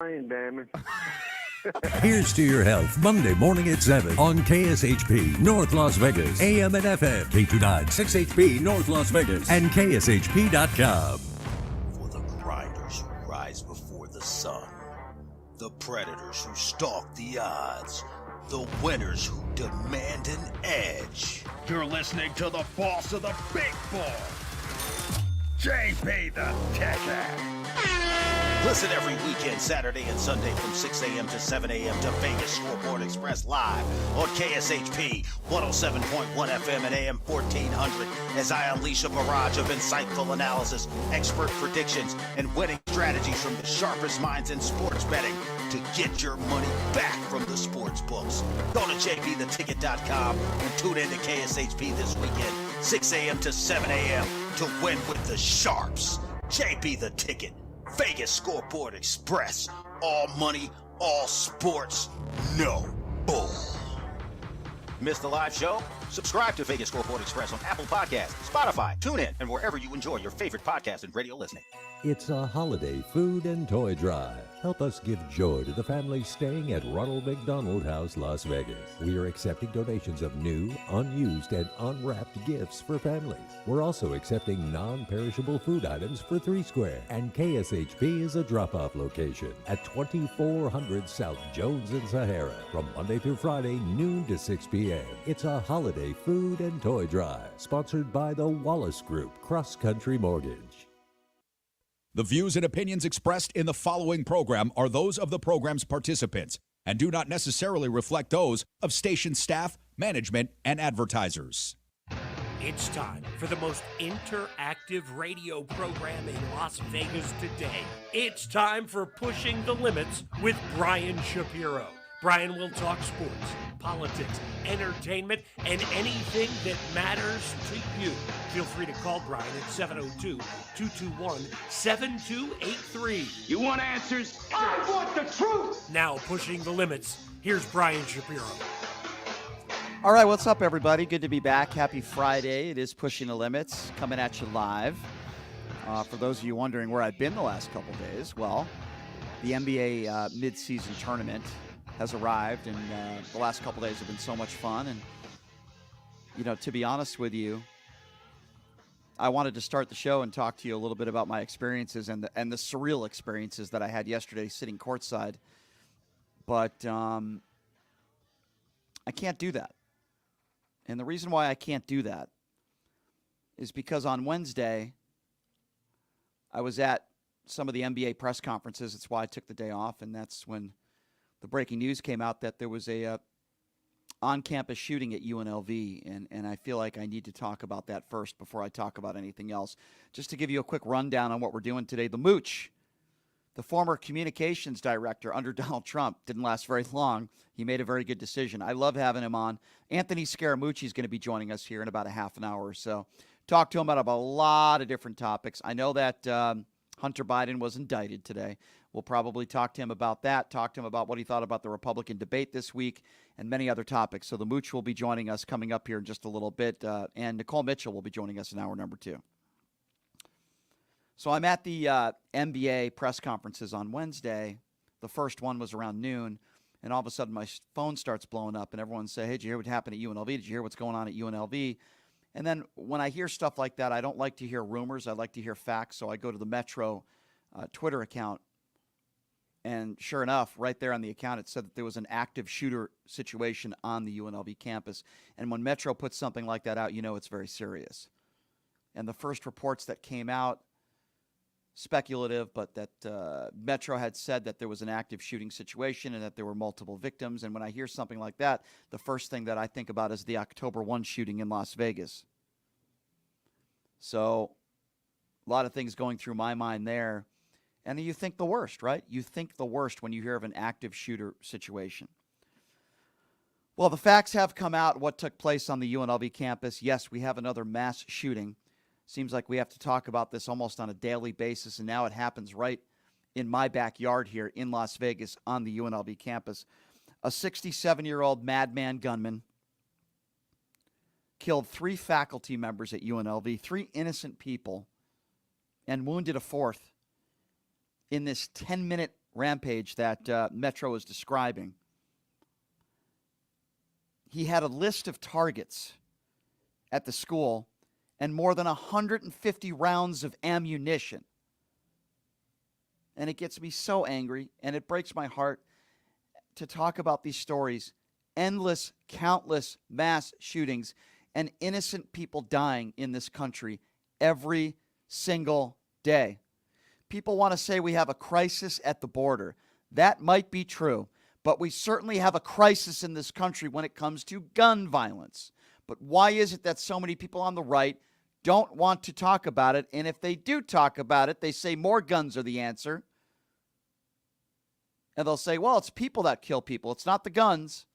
Damn it. Here's to your health, Monday morning at 7 on KSHP, North Las Vegas, AM and FM, K29, 6HP, North Las Vegas, and KSHP.com. For the grinders who rise before the sun, the predators who stalk the odds, the winners who demand an edge. You're listening to the boss of the big ball, JP the Ticket. Listen every weekend, Saturday and Sunday from 6 a.m. to 7 a.m. to Vegas Scoreboard Express live on KSHP 107.1 FM and AM 1400 as I unleash a barrage of insightful analysis, expert predictions, and winning strategies from the sharpest minds in sports betting to get your money back from the sports books. Go to jptheticket.com and tune in to KSHP this weekend, 6 a.m. to 7 a.m. to win with the Sharps. JP the Ticket. Vegas Scoreboard Express. All money, all sports, no bull. Missed the live show? Subscribe to Vegas Scoreboard Express on Apple Podcasts, Spotify, TuneIn, and wherever you enjoy your favorite podcast and radio listening. It's a holiday food and toy drive. Help us give joy to the families staying at Ronald McDonald House, Las Vegas. We are accepting donations of new, unused, and unwrapped gifts for families. We're also accepting non-perishable food items for 3 Square. And KSHP is a drop-off location at 2400 South Jones and Sahara from Monday through Friday, noon to 6 p.m. It's a holiday food and toy drive, sponsored by the Wallace Group, Cross Country Mortgage. The views and opinions expressed in the following program are those of the program's participants and do not necessarily reflect those of station staff, management, and advertisers. It's time for the most interactive radio program in Las Vegas today. It's time for Pushing the Limits with Brian Shapiro. Brian will talk sports, politics, entertainment, and anything that matters to you. Feel free to call Brian at 702-221-7283. You want answers? I want the truth! Now, Pushing the Limits, here's Brian Shapiro. All right, what's up, everybody? Good to be back. Happy Friday. It is Pushing the Limits, coming at you live. For those of you wondering where I've been the last couple days, well, the NBA midseason tournament has arrived, and the last couple days have been so much fun. And, you know, to be honest with you, I wanted to start the show and talk to you a little bit about my experiences and the surreal experiences that I had yesterday sitting courtside. But I can't do that. And the reason why I can't do that is because on Wednesday, I was at some of the NBA press conferences. It's why I took the day off, and that's when the breaking news came out that there was a on-campus shooting at UNLV, and I feel like I need to talk about that first before I talk about anything else. Just to give you a quick rundown on what we're doing today, the Mooch, the former communications director under Donald Trump, didn't last very long. He made a very good decision. I love having him on. Anthony Scaramucci is going to be joining us here in about a half an hour or so. Talk to him about a lot of different topics. I know that Hunter Biden was indicted today. We'll probably talk to him about that, talk to him about what he thought about the Republican debate this week, and many other topics. So the Mooch will be joining us coming up here in just a little bit, and Nicole Mitchell will be joining us in hour number 2. So I'm at the NBA press conferences on Wednesday. The first one was around noon, and all of a sudden my phone starts blowing up, and everyone say, hey, did you hear what happened at UNLV? Did you hear what's going on at UNLV? And then when I hear stuff like that, I don't like to hear rumors. I like to hear facts, so I go to the Metro Twitter account. And sure enough, right there on the account, it said that there was an active shooter situation on the UNLV campus. And when Metro puts something like that out, you know it's very serious. And the first reports that came out, speculative, but that Metro had said that there was an active shooting situation and that there were multiple victims. And when I hear something like that, the first thing that I think about is the October 1 shooting in Las Vegas. So a lot of things going through my mind there. And you think the worst, right? You think the worst when you hear of an active shooter situation. Well, the facts have come out, what took place on the UNLV campus. Yes, we have another mass shooting. Seems like we have to talk about this almost on a daily basis, and now it happens right in my backyard here in Las Vegas on the UNLV campus. A 67-year-old madman gunman killed 3 faculty members at UNLV, 3 innocent people, and wounded a 4th in this 10-minute rampage that Metro is describing. He had a list of targets at the school and more than 150 rounds of ammunition. And it gets me so angry, and it breaks my heart to talk about these stories. Endless, countless mass shootings and innocent people dying in this country every single day. People want to say we have a crisis at the border. That might be true, but we certainly have a crisis in this country when it comes to gun violence. But why is it that so many people on the right don't want to talk about it? And if they do talk about it, they say more guns are the answer. And they'll say, well, it's people that kill people. It's not the guns.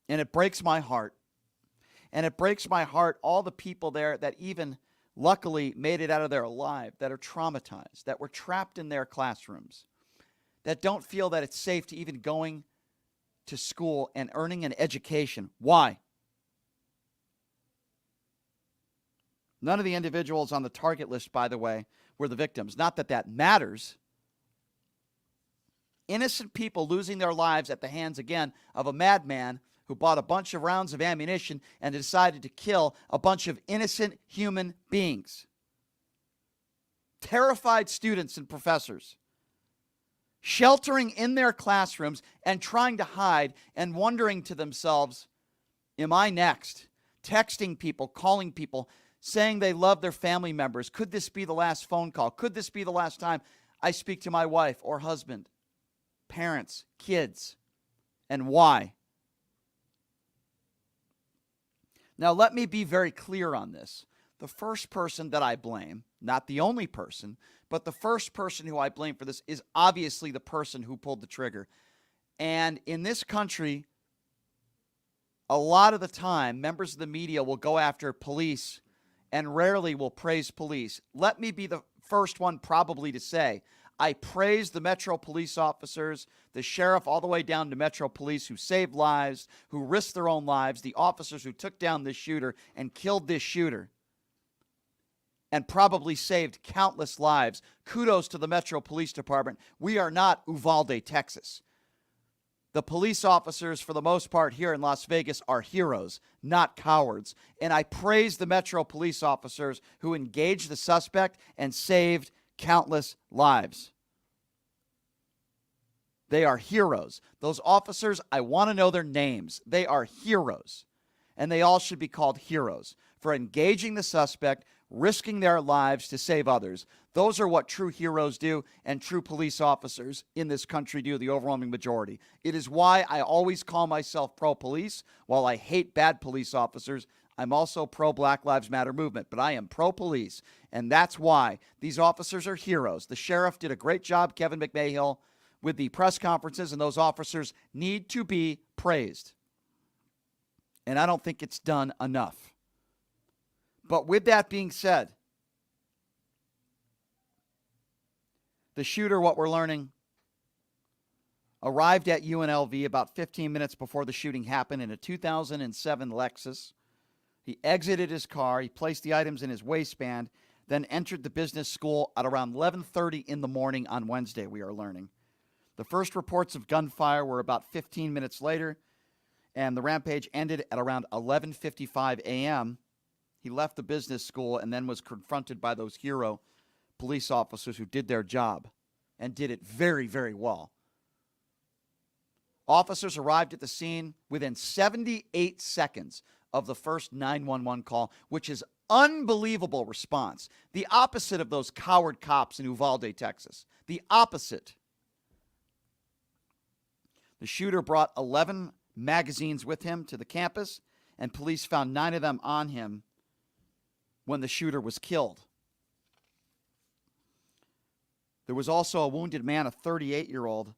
And it breaks my heart. And it breaks my heart, all the people there that even luckily made it out of there alive, that are traumatized, that were trapped in their classrooms, that don't feel that it's safe to even going to school and earning an education. Why? None of the individuals on the target list, by the way, were the victims. Not that that matters. Innocent people losing their lives at the hands, again, of a madman who bought a bunch of rounds of ammunition and decided to kill a bunch of innocent human beings. Terrified students and professors sheltering in their classrooms and trying to hide and wondering to themselves, am I next? Texting people, calling people, saying they love their family members. Could this be the last phone call? Could this be the last time I speak to my wife or husband, parents, kids? And why? Now, let me be very clear on this. The first person that I blame, not the only person, but the first person who I blame for this is obviously the person who pulled the trigger. And in this country, a lot of the time, members of the media will go after police and rarely will praise police. Let me be the first one probably to say, I praise the Metro police officers, the sheriff all the way down to Metro Police who saved lives, who risked their own lives, the officers who took down this shooter and killed this shooter and probably saved countless lives. Kudos to the Metro Police Department. We are not Uvalde, Texas. The police officers, for the most part here in Las Vegas, are heroes, not cowards. And I praise the Metro police officers who engaged the suspect and saved countless lives. They are heroes. Those officers, I want to know their names. They are heroes. And they all should be called heroes for engaging the suspect, risking their lives to save others. Those are what true heroes do and true police officers in this country do, the overwhelming majority. It is why I always call myself pro-police. While I hate bad police officers, I'm also pro-Black Lives Matter movement, but I am pro-police, and that's why these officers are heroes. The sheriff did a great job, Kevin McMahill, with the press conferences, and those officers need to be praised. And I don't think it's done enough. But with that being said, the shooter, what we're learning, arrived at UNLV about 15 minutes before the shooting happened in a 2007 Lexus. He exited his car, he placed the items in his waistband, then entered the business school at around 11:30 in the morning on Wednesday, we are learning. The first reports of gunfire were about 15 minutes later, and the rampage ended at around 11:55 a.m. He left the business school and then was confronted by those hero police officers who did their job and did it very, very well. Officers arrived at the scene within 78 seconds of the first 911 call, which is unbelievable response. The opposite of those coward cops in Uvalde, Texas. The opposite. The shooter brought 11 magazines with him to the campus, and police found 9 of them on him when the shooter was killed. There was also a wounded man, a 38-year-old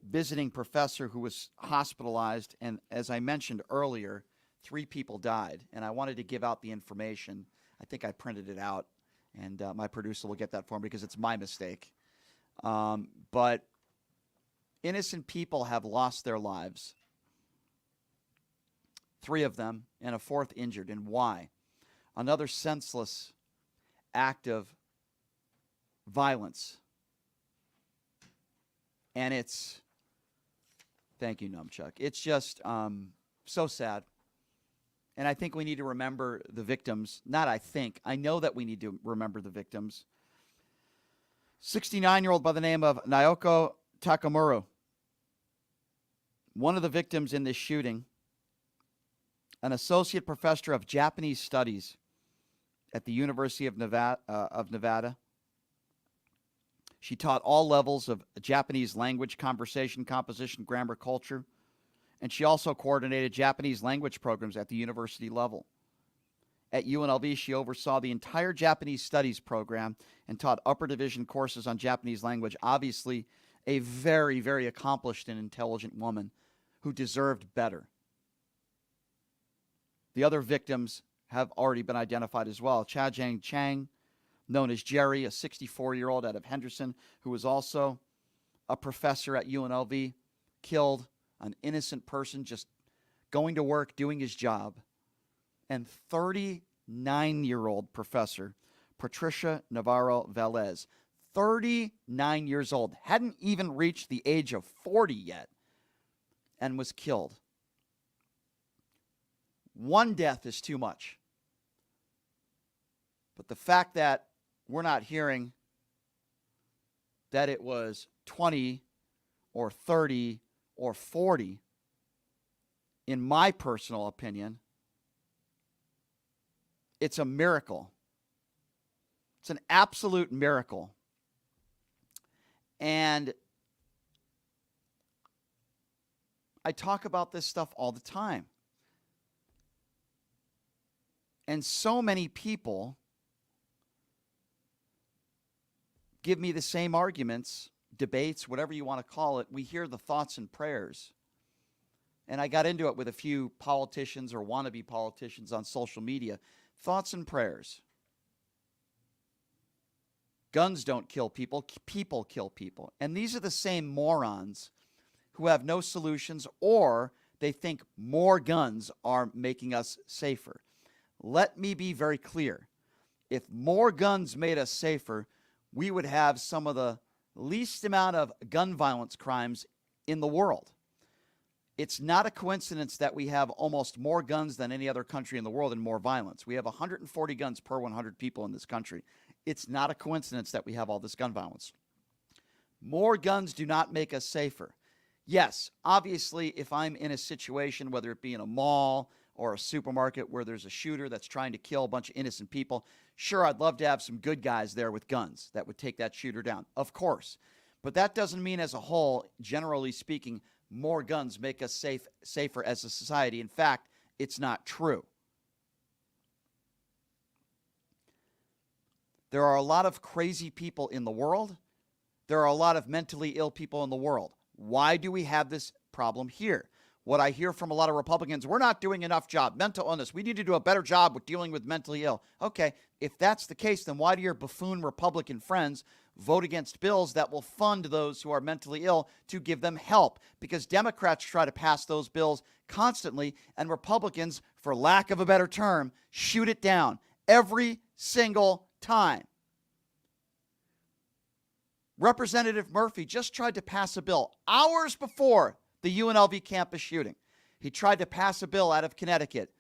visiting professor who was hospitalized, and as I mentioned earlier, 3 people died, and I wanted to give out the information. I think I printed it out, and my producer will get that for me because it's my mistake. But innocent people have lost their lives. 3 of them, and a 4th injured. And why? Another senseless act of violence. And it's, thank you, Numchuck. It's just so sad. And I think we need to remember the victims. Not I think. I know that we need to remember the victims. 69-year-old by the name of Naoko Takamura. One of the victims in this shooting, an associate professor of Japanese studies at the University of Nevada. She taught all levels of Japanese language, conversation, composition, grammar, culture. And she also coordinated Japanese language programs at the university level. At UNLV, she oversaw the entire Japanese studies program and taught upper division courses on Japanese language. Obviously, a very, very accomplished and intelligent woman who deserved better. The other victims have already been identified as well. Cha-Jang Chang, known as Jerry, a 64-year-old out of Henderson, who was also a professor at UNLV, killed an innocent person just going to work, doing his job. And 39-year-old professor Patricia Navarro Velez, 39 years old, hadn't even reached the age of 40 yet, and was killed. One death is too much. But the fact that we're not hearing that it was 20 or 30 or 40, in my personal opinion, it's a miracle. It's an absolute miracle. And I talk about this stuff all the time. And so many people give me the same arguments, debates, whatever you want to call it. We hear the thoughts and prayers. And I got into it with a few politicians or wannabe politicians on social media. Thoughts and prayers. Guns don't kill people. People kill people. And these are the same morons who have no solutions, or they think more guns are making us safer. Let me be very clear. If more guns made us safer, we would have some of the least amount of gun violence crimes in the world. It's not a coincidence that we have almost more guns than any other country in the world and more violence. We have 140 guns per 100 people in this country. It's not a coincidence that we have all this gun violence. More guns do not make us safer. Yes, obviously, if I'm in a situation, whether it be in a mall or a supermarket where there's a shooter that's trying to kill a bunch of innocent people, sure, I'd love to have some good guys there with guns that would take that shooter down. Of course. But that doesn't mean as a whole, generally speaking, more guns make us safer as a society. In fact, it's not true. There are a lot of crazy people in the world. There are a lot of mentally ill people in the world. Why do we have this problem here? What I hear from a lot of Republicans, we're not doing enough job. Mental illness. We need to do a better job with dealing with mentally ill. Okay, if that's the case, then why do your buffoon Republican friends vote against bills that will fund those who are mentally ill to give them help? Because Democrats try to pass those bills constantly, and Republicans, for lack of a better term, shoot it down every single time. Representative Murphy just tried to pass a bill hours before the UNLV campus shooting. He tried to pass a bill out of Connecticut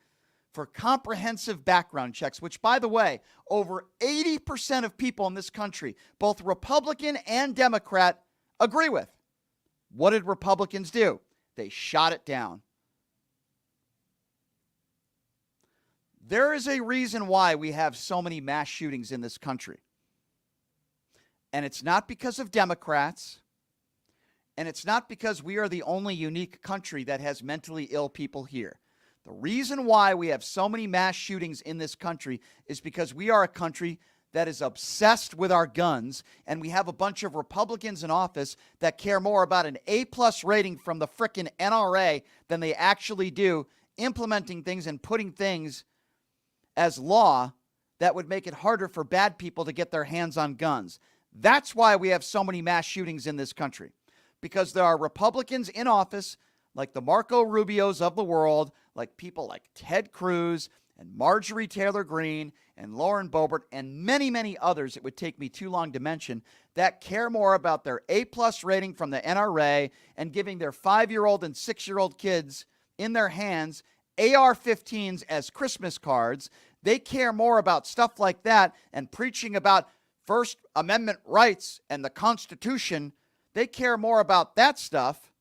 for comprehensive background checks, which, by the way, over 80% of people in this country, both Republican and Democrat, agree with. What did Republicans do? They shot it down. There is a reason why we have so many mass shootings in this country. And it's not because of Democrats. And it's not because we are the only unique country that has mentally ill people here. The reason why we have so many mass shootings in this country is because we are a country that is obsessed with our guns, and we have a bunch of Republicans in office that care more about an A+ rating from the frickin' NRA than they actually do implementing things and putting things as law that would make it harder for bad people to get their hands on guns. That's why we have so many mass shootings in this country. Because there are Republicans in office, like the Marco Rubios of the world, like people like Ted Cruz and Marjorie Taylor Greene and Lauren Boebert and many, many others it would take me too long to mention that care more about their A-plus rating from the NRA and giving their 5-year-old and 6-year-old kids in their hands AR-15s as Christmas cards. They care more about stuff like that and preaching about First Amendment rights and the Constitution. They care more about that stuff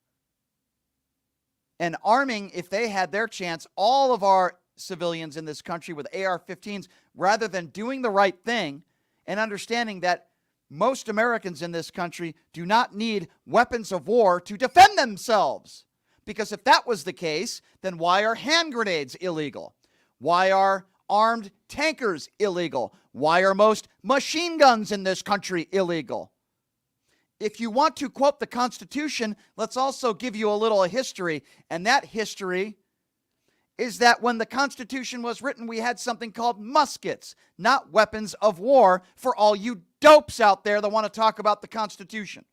and arming, if they had their chance, all of our civilians in this country with AR-15s rather than doing the right thing and understanding that most Americans in this country do not need weapons of war to defend themselves. Because if that was the case, then why are hand grenades illegal? Why are armed tankers illegal? Why are most machine guns in this country illegal? If you want to quote the Constitution, let's also give you a little history. And that history is that when the Constitution was written, we had something called muskets, not weapons of war, for all you dopes out there that want to talk about the Constitution.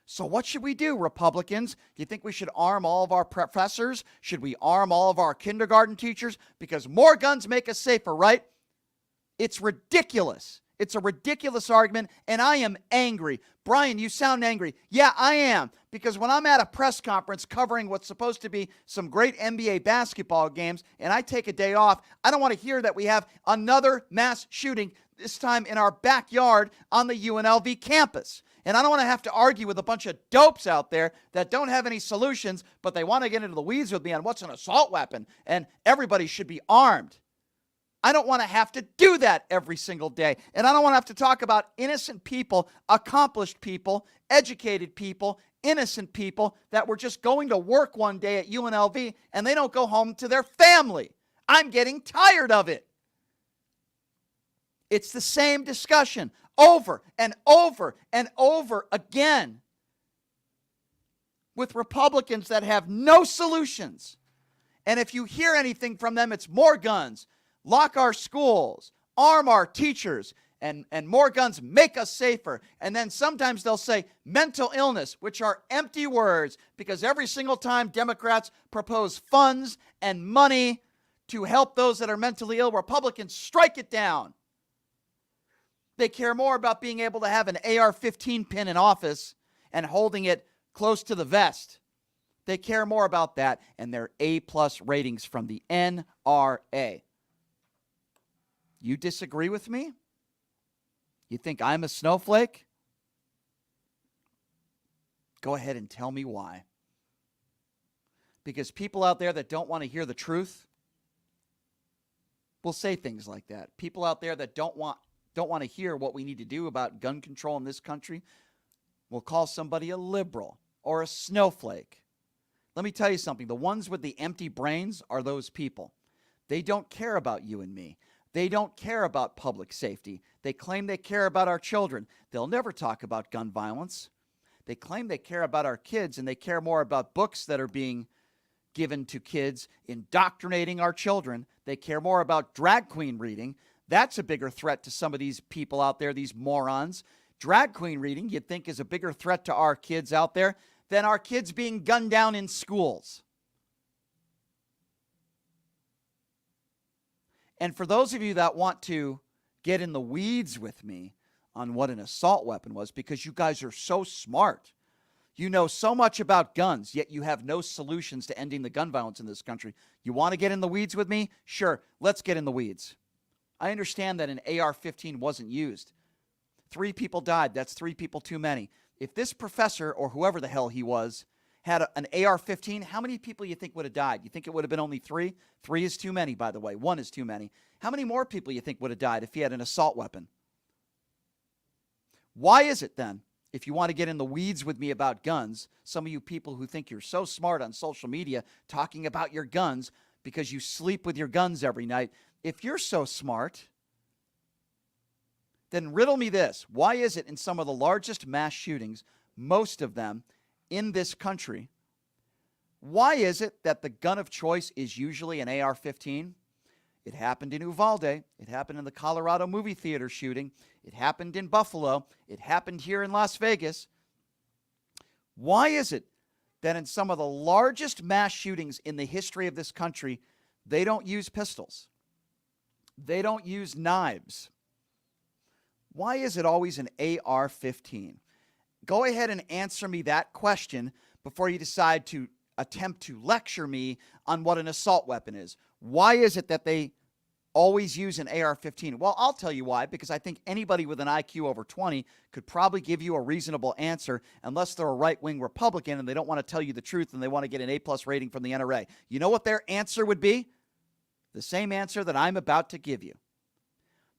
So what should we do, Republicans? Do you think we should arm all of our professors? Should we arm all of our kindergarten teachers? Because more guns make us safer, right? It's ridiculous. It's a ridiculous argument, and I am angry. Brian, you sound angry. Yeah, I am, because when I'm at a press conference covering what's supposed to be some great NBA basketball games, and I take a day off, I don't want to hear that we have another mass shooting, this time in our backyard on the UNLV campus. And I don't want to have to argue with a bunch of dopes out there that don't have any solutions, but they want to get into the weeds with me on what's an assault weapon, and everybody should be armed. I don't want to have to do that every single day. And I don't want to have to talk about innocent people, accomplished people, educated people, innocent people that were just going to work one day at UNLV and they don't go home to their family. I'm getting tired of it. It's the same discussion over and over and over again with Republicans that have no solutions. And if you hear anything from them, it's more guns. Lock our schools, arm our teachers, and more guns make us safer. And then sometimes they'll say mental illness, which are empty words, because every single time Democrats propose funds and money to help those that are mentally ill, Republicans strike it down. They care more about being able to have an AR-15 pin in office and holding it close to the vest. They care more about that and their A-plus ratings from the NRA. You disagree with me? You think I'm a snowflake? Go ahead and tell me why. Because people out there that don't want to hear the truth will say things like that. People out there that don't want to hear what we need to do about gun control in this country will call somebody a liberal or a snowflake. Let me tell you something. The ones with the empty brains are those people. They don't care about you and me. They don't care about public safety. They claim they care about our children. They'll never talk about gun violence. They claim they care about our kids, and they care more about books that are being given to kids, indoctrinating our children. They care more about drag queen reading. That's a bigger threat to some of these people out there, these morons. Drag queen reading, you'd think, is a bigger threat to our kids out there than our kids being gunned down in schools. And for those of you that want to get in the weeds with me on what an assault weapon was, because you guys are so smart, you know so much about guns, yet you have no solutions to ending the gun violence in this country. You want to get in the weeds with me? Sure, let's get in the weeds. I understand that an AR-15 wasn't used. 3 people died. That's 3 people too many. If this professor, or whoever the hell he was, had an AR-15, how many people you think would have died? You think it would have been only 3? 3 is too many, by the way. 1 is too many. How many more people you think would have died if he had an assault weapon? Why is it then, if you want to get in the weeds with me about guns, some of you people who think you're so smart on social media talking about your guns because you sleep with your guns every night, if you're so smart, then riddle me this. Why is it in some of the largest mass shootings, most of them in this country, why is it that the gun of choice is usually an AR-15? It happened in Uvalde. It happened in the Colorado movie theater shooting. It happened in Buffalo. It happened here in Las Vegas. Why is it that in some of the largest mass shootings in the history of this country, they don't use pistols? They don't use knives. Why is it always an AR-15? Go ahead and answer me that question before you decide to attempt to lecture me on what an assault weapon is. Why is it that they always use an AR-15? Well, I'll tell you why, because I think anybody with an IQ over 20 could probably give you a reasonable answer, unless they're a right-wing Republican and they don't want to tell you the truth and they want to get an A+ rating from the NRA. You know what their answer would be? The same answer that I'm about to give you.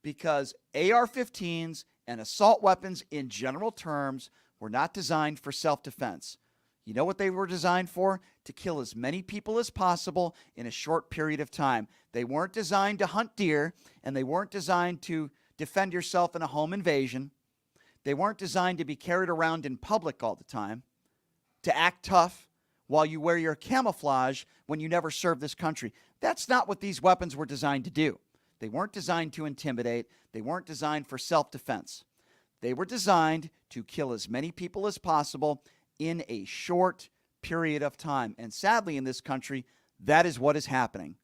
Because AR-15s and assault weapons in general terms were not designed for self-defense. You know what they were designed for? To kill as many people as possible in a short period of time. They weren't designed to hunt deer, and they weren't designed to defend yourself in a home invasion. They weren't designed to be carried around in public all the time, to act tough while you wear your camouflage when you never served this country. That's not what these weapons were designed to do. They weren't designed to intimidate. They weren't designed for self-defense. They were designed to kill as many people as possible in a short period of time. And sadly, in this country, that is what is happening.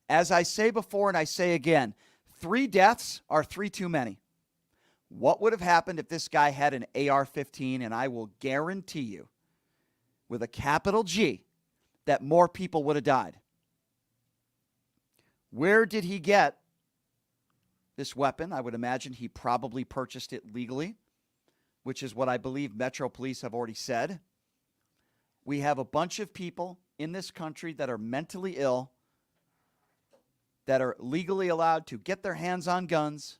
As I say before and I say again, 3 deaths are 3 too many. What would have happened if this guy had an AR-15? And I will guarantee you, with a capital G, that more people would have died. Where did he get this weapon? I would imagine he probably purchased it legally, which is what I believe Metro Police have already said. We have a bunch of people in this country that are mentally ill, that are legally allowed to get their hands on guns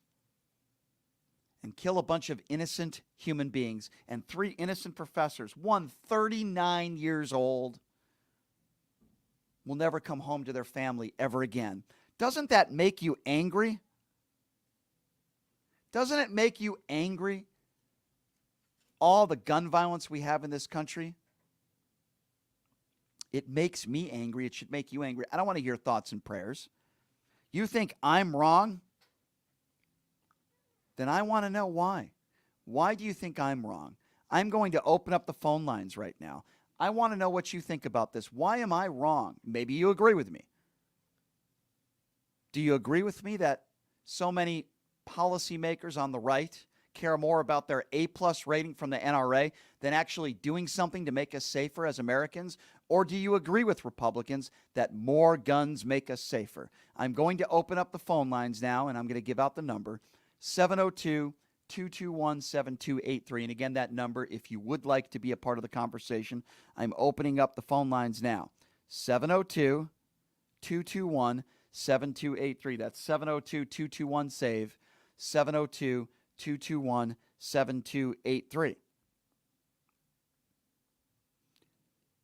and kill a bunch of innocent human beings. And 3 innocent professors, one 39 years old, will never come home to their family ever again. Doesn't that make you angry? Doesn't it make you angry, all the gun violence we have in this country? It makes me angry. It should make you angry. I don't want to hear thoughts and prayers. You think I'm wrong? Then I want to know why. Why do you think I'm wrong? I'm going to open up the phone lines right now. I want to know what you think about this. Why am I wrong? Maybe you agree with me. Do you agree with me that so many policymakers on the right care more about their A+ rating from the NRA than actually doing something to make us safer as Americans? Or do you agree with Republicans that more guns make us safer? I'm going to open up the phone lines now, and I'm going to give out the number, 702-221-7283. And again, that number, if you would like to be a part of the conversation, I'm opening up the phone lines now. 702-221-7283. That's 702-221-SAVE, 702-221-7283.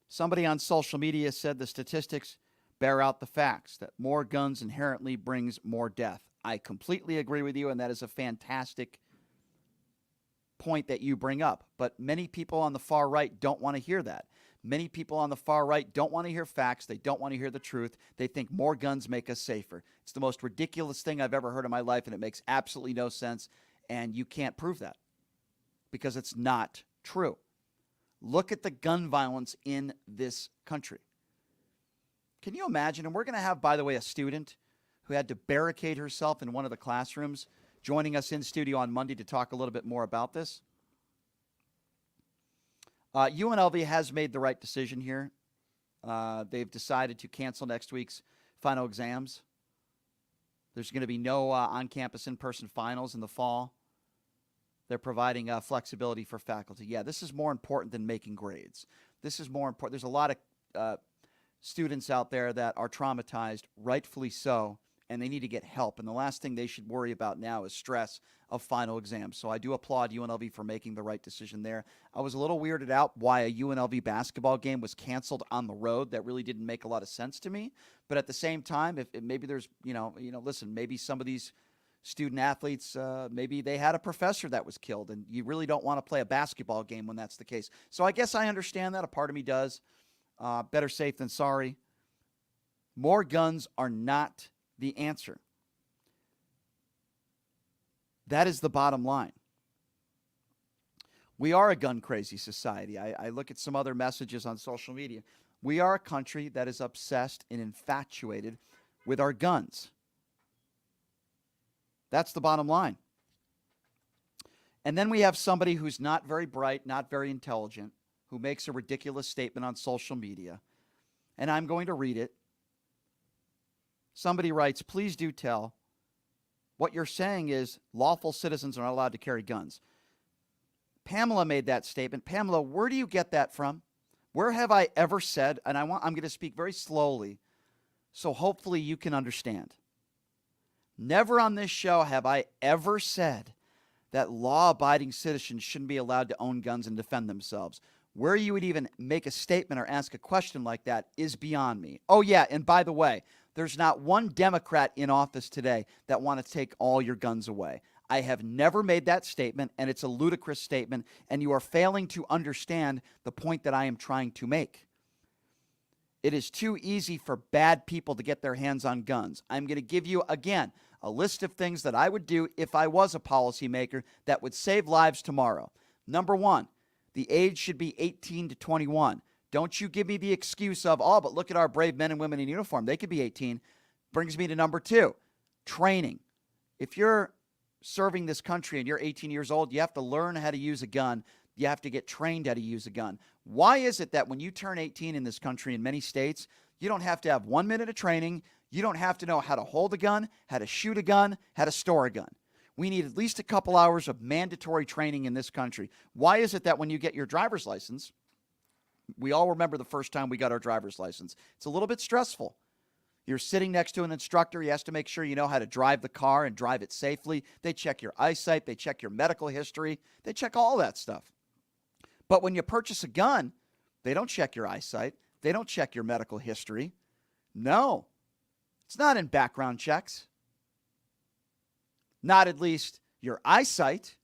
Somebody on social media said the statistics bear out the facts, that more guns inherently brings more death. I completely agree with you, and that is a fantastic point that you bring up. But many people on the far right don't want to hear that. Many people on the far right don't want to hear facts. They don't want to hear the truth. They think more guns make us safer. It's the most ridiculous thing I've ever heard in my life, and it makes absolutely no sense, and you can't prove that because it's not true. Look at the gun violence in this country. Can you imagine? And we're going to have, by the way, a student who had to barricade herself in one of the classrooms joining us in studio on Monday to talk a little bit more about this. UNLV has made the right decision here. They've decided to cancel next week's final exams. There's going to be no on-campus in-person finals in the fall. They're providing flexibility for faculty. Yeah, this is more important than making grades. This is more important. There's a lot of students out there that are traumatized, rightfully so, and they need to get help. And the last thing they should worry about now is stress of final exams. So I do applaud UNLV for making the right decision there. I was a little weirded out why a UNLV basketball game was canceled on the road. That really didn't make a lot of sense to me. But at the same time, if maybe there's, listen, maybe some of these student athletes, maybe they had a professor that was killed, and you really don't want to play a basketball game when that's the case. So I guess I understand that. A part of me does. Better safe than sorry. More guns are not the answer. That is the bottom line. We are a gun-crazy society. I look at some other messages on social media. We are a country that is obsessed and infatuated with our guns. That's the bottom line. And then we have somebody who's not very bright, not very intelligent, who makes a ridiculous statement on social media. And I'm going to read it. Somebody writes, please do tell. What you're saying is lawful citizens are not allowed to carry guns. Pamela made that statement. Pamela, where do you get that from? Where have I ever said, and I'm going to speak very slowly, so hopefully you can understand. Never on this show have I ever said that law-abiding citizens shouldn't be allowed to own guns and defend themselves. Where you would even make a statement or ask a question like that is beyond me. Oh, yeah, and by the way, there's not one Democrat in office today that want to take all your guns away. I have never made that statement, and it's a ludicrous statement, and you are failing to understand the point that I am trying to make. It is too easy for bad people to get their hands on guns. I'm going to give you, again, a list of things that I would do if I was a policymaker that would save lives tomorrow. Number one, the age should be 18 to 21. Don't you give me the excuse of, oh, but look at our brave men and women in uniform. They could be 18. Brings me to number two, training. If you're serving this country and you're 18 years old, you have to learn how to use a gun. You have to get trained how to use a gun. Why is it that when you turn 18 in this country in many states, you don't have to have 1 minute of training, you don't have to know how to hold a gun, how to shoot a gun, how to store a gun? We need at least a couple hours of mandatory training in this country. Why is it that when you get your driver's license, we all remember the first time we got our driver's license, it's a little bit stressful. You're sitting next to an instructor. He has to make sure you know how to drive the car and drive it safely. They check your eyesight. They check your medical history. They check all that stuff. But when you purchase a gun, they don't check your eyesight. They don't check your medical history. No, it's not in background checks. Not at least your eyesight.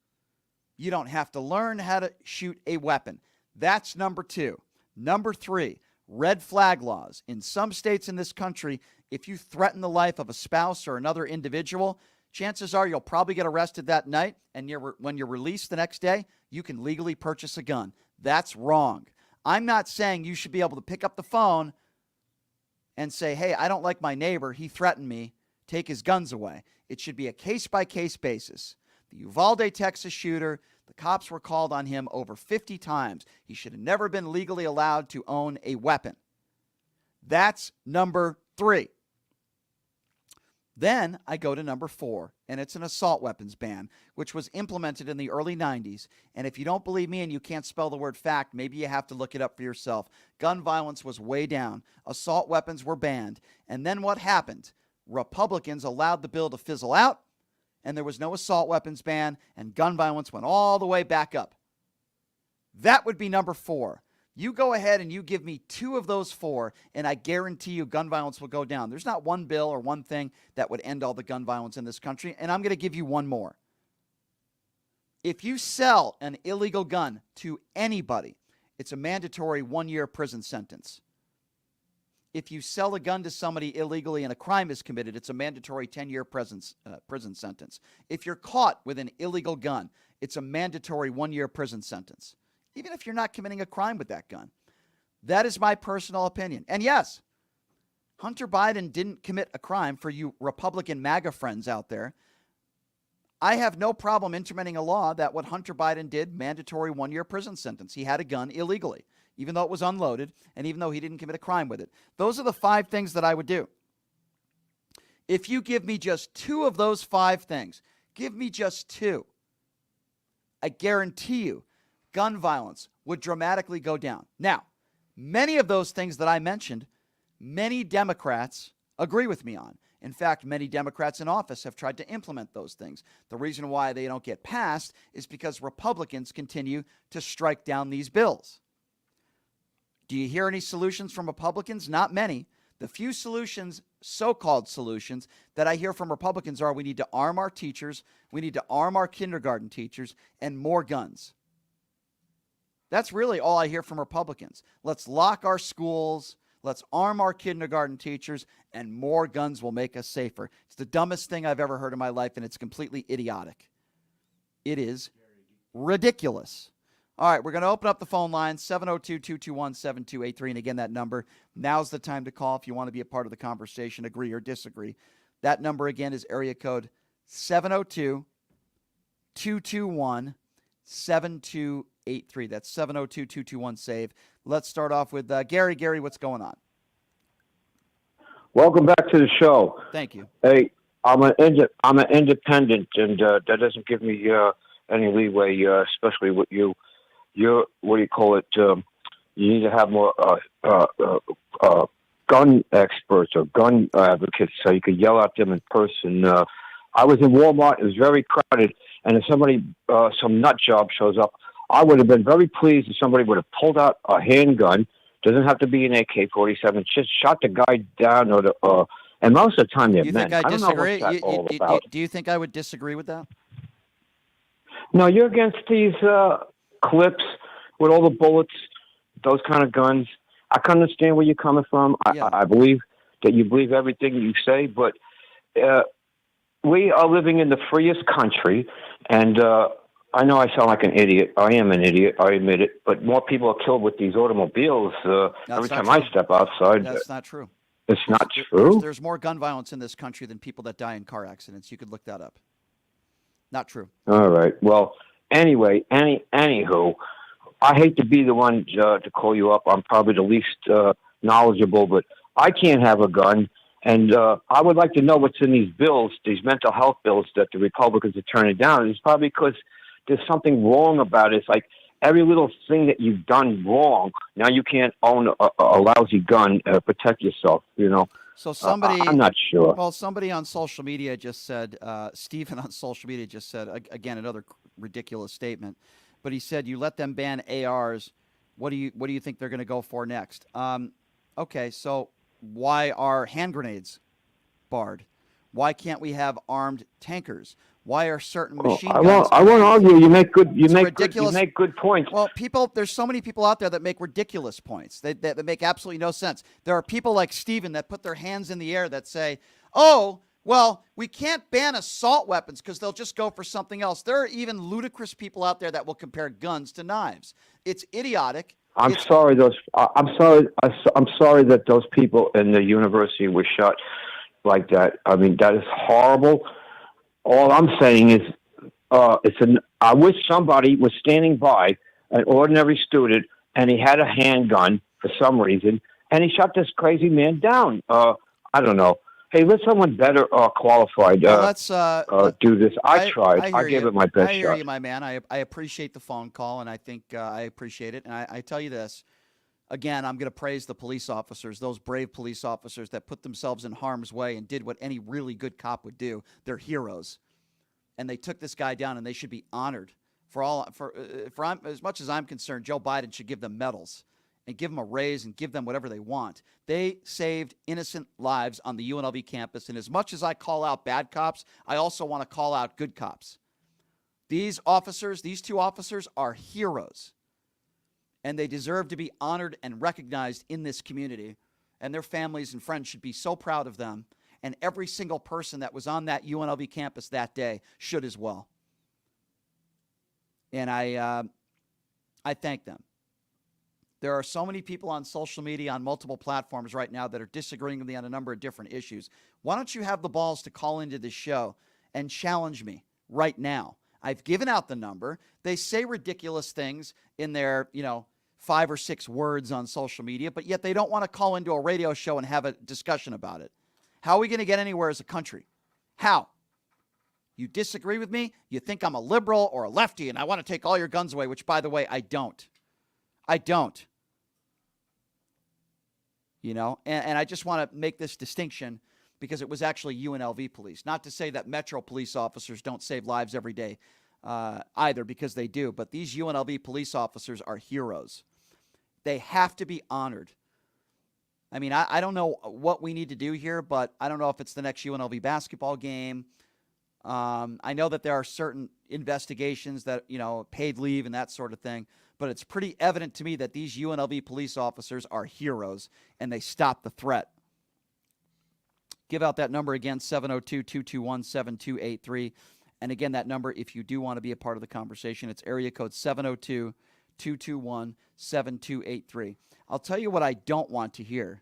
You don't have to learn how to shoot a weapon. That's number two. Number three, red flag laws. In some states in this country, if you threaten the life of a spouse or another individual, chances are you'll probably get arrested that night, and when you're released the next day, you can legally purchase a gun. That's wrong. I'm not saying you should be able to pick up the phone and say, hey, I don't like my neighbor. He threatened me. Take his guns away. It should be a case-by-case basis. The Uvalde, Texas shooter, the cops were called on him over 50 times. He should have never been legally allowed to own a weapon. That's number three. Then I go to number four, and it's an assault weapons ban, which was implemented in the early 90s. And if you don't believe me and you can't spell the word fact, maybe you have to look it up for yourself. Gun violence was way down. Assault weapons were banned. And then what happened? Republicans allowed the bill to fizzle out, and there was no assault weapons ban, and gun violence went all the way back up. That would be number four. You go ahead and you give me two of those four, and I guarantee you gun violence will go down. There's not one bill or one thing that would end all the gun violence in this country, and I'm going to give you one more. If you sell an illegal gun to anybody, it's a mandatory 1-year prison sentence. If you sell a gun to somebody illegally and a crime is committed, it's a mandatory 10-year prison sentence. If you're caught with an illegal gun, it's a mandatory 1-year prison sentence, even if you're not committing a crime with that gun. That is my personal opinion. And yes, Hunter Biden didn't commit a crime. For you Republican MAGA friends out there, I have no problem implementing a law that what Hunter Biden did, mandatory 1-year prison sentence. He had a gun illegally, even though it was unloaded, and even though he didn't commit a crime with it. Those are the 5 things that I would do. If you give me just 2 of those 5 things, give me just 2, I guarantee you gun violence would dramatically go down. Now, many of those things that I mentioned, many Democrats agree with me on. In fact, many Democrats in office have tried to implement those things. The reason why they don't get passed is because Republicans continue to strike down these bills. Do you hear any solutions from Republicans? Not many. The few solutions, so-called solutions, that I hear from Republicans are we need to arm our teachers, we need to arm our kindergarten teachers, and more guns. That's really all I hear from Republicans. Let's lock our schools, let's arm our kindergarten teachers, and more guns will make us safer. It's the dumbest thing I've ever heard in my life, and it's completely idiotic. It is ridiculous. All right, we're going to open up the phone line, 702-221-7283. And again, that number, now's the time to call if you want to be a part of the conversation, agree or disagree. That number again is area code 702-221-7283. That's 702-221-SAVE. Let's start off with Gary. Gary, what's going on? Welcome back to the show. Thank you. Hey, I'm an independent, and that doesn't give me any leeway, especially with you. You're what do you call it? You need to have more gun experts or gun advocates so you could yell at them in person. I was in Walmart; it was very crowded, and if somebody, some nut job shows up, I would have been very pleased if somebody would have pulled out a handgun. Doesn't have to be an AK-47. Just shot the guy down, or and most of the time they're men. I don't know disagree? what's that all about. Do you think I would disagree with that? No, you're against these clips with all the bullets, those kind of guns. I can understand where you're coming from. I believe that you believe everything you say, but we are living in the freest country, and I know I sound like an idiot. I am an idiot. I admit it. But more people are killed with these automobiles every time I step outside. That's not true. It's not true? There's more gun violence in this country than people that die in car accidents. You could look that up. Not true. All right. Well, anyway, anywho, I hate to be the one to call you up. I'm probably the least knowledgeable, but I can't have a gun. And I would like to know what's in these bills, these mental health bills that the Republicans are turning down. It's probably because there's something wrong about it. It's like every little thing that you've done wrong, now you can't own a lousy gun to protect yourself, So somebody, I'm not sure. Well, somebody on social media just said, Stephen on social media just said, again, another ridiculous statement, but he said, you let them ban ARs. What do you think they're going to go for next? Okay, so why are hand grenades barred? Why can't we have armed tankers? Why are certain machine guns? I won't argue. You make good points. Well, there's so many people out there that make ridiculous points. That make absolutely no sense. There are people like Steven that put their hands in the air that say, "Oh, well, we can't ban assault weapons because they'll just go for something else." There are even ludicrous people out there that will compare guns to knives. It's idiotic. I'm sorry that those people in the university were shot like that. I mean, that is horrible. All I'm saying is, I wish somebody was standing by, an ordinary student, and he had a handgun for some reason, and he shot this crazy man down. I don't know. Hey, let someone better qualified do this. I tried. I gave it my best shot. I hear you, my man. I appreciate the phone call, and I think I appreciate it. And I tell you this, again, I'm going to praise the police officers, those brave police officers that put themselves in harm's way and did what any really good cop would do. They're heroes. And they took this guy down, and they should be honored. As much as I'm concerned, Joe Biden should give them medals and give them a raise and give them whatever they want. They saved innocent lives on the UNLV campus. And as much as I call out bad cops, I also want to call out good cops. These two officers are heroes. And they deserve to be honored and recognized in this community. And their families and friends should be so proud of them. And every single person that was on that UNLV campus that day should as well. And I thank them. There are so many people on social media, on multiple platforms right now that are disagreeing with me on a number of different issues. Why don't you have the balls to call into this show and challenge me right now? I've given out the number. They say ridiculous things in their, 5 or 6 words on social media, but yet they don't want to call into a radio show and have a discussion about it. How are we going to get anywhere as a country? How? You disagree with me? You think I'm a liberal or a lefty and I want to take all your guns away, which, by the way, I don't. And I just want to make this distinction because it was actually UNLV police. Not to say that Metro police officers don't save lives every day either, because they do. But these UNLV police officers are heroes. They have to be honored. I mean, I don't know what we need to do here, but I don't know if it's the next UNLV basketball game. I know that there are certain investigations that, paid leave and that sort of thing. But it's pretty evident to me that these UNLV police officers are heroes, and they stop the threat. Give out that number again, 702-221-7283. And again, that number, if you do want to be a part of the conversation, it's area code 702-221-7283. I'll tell you what I don't want to hear.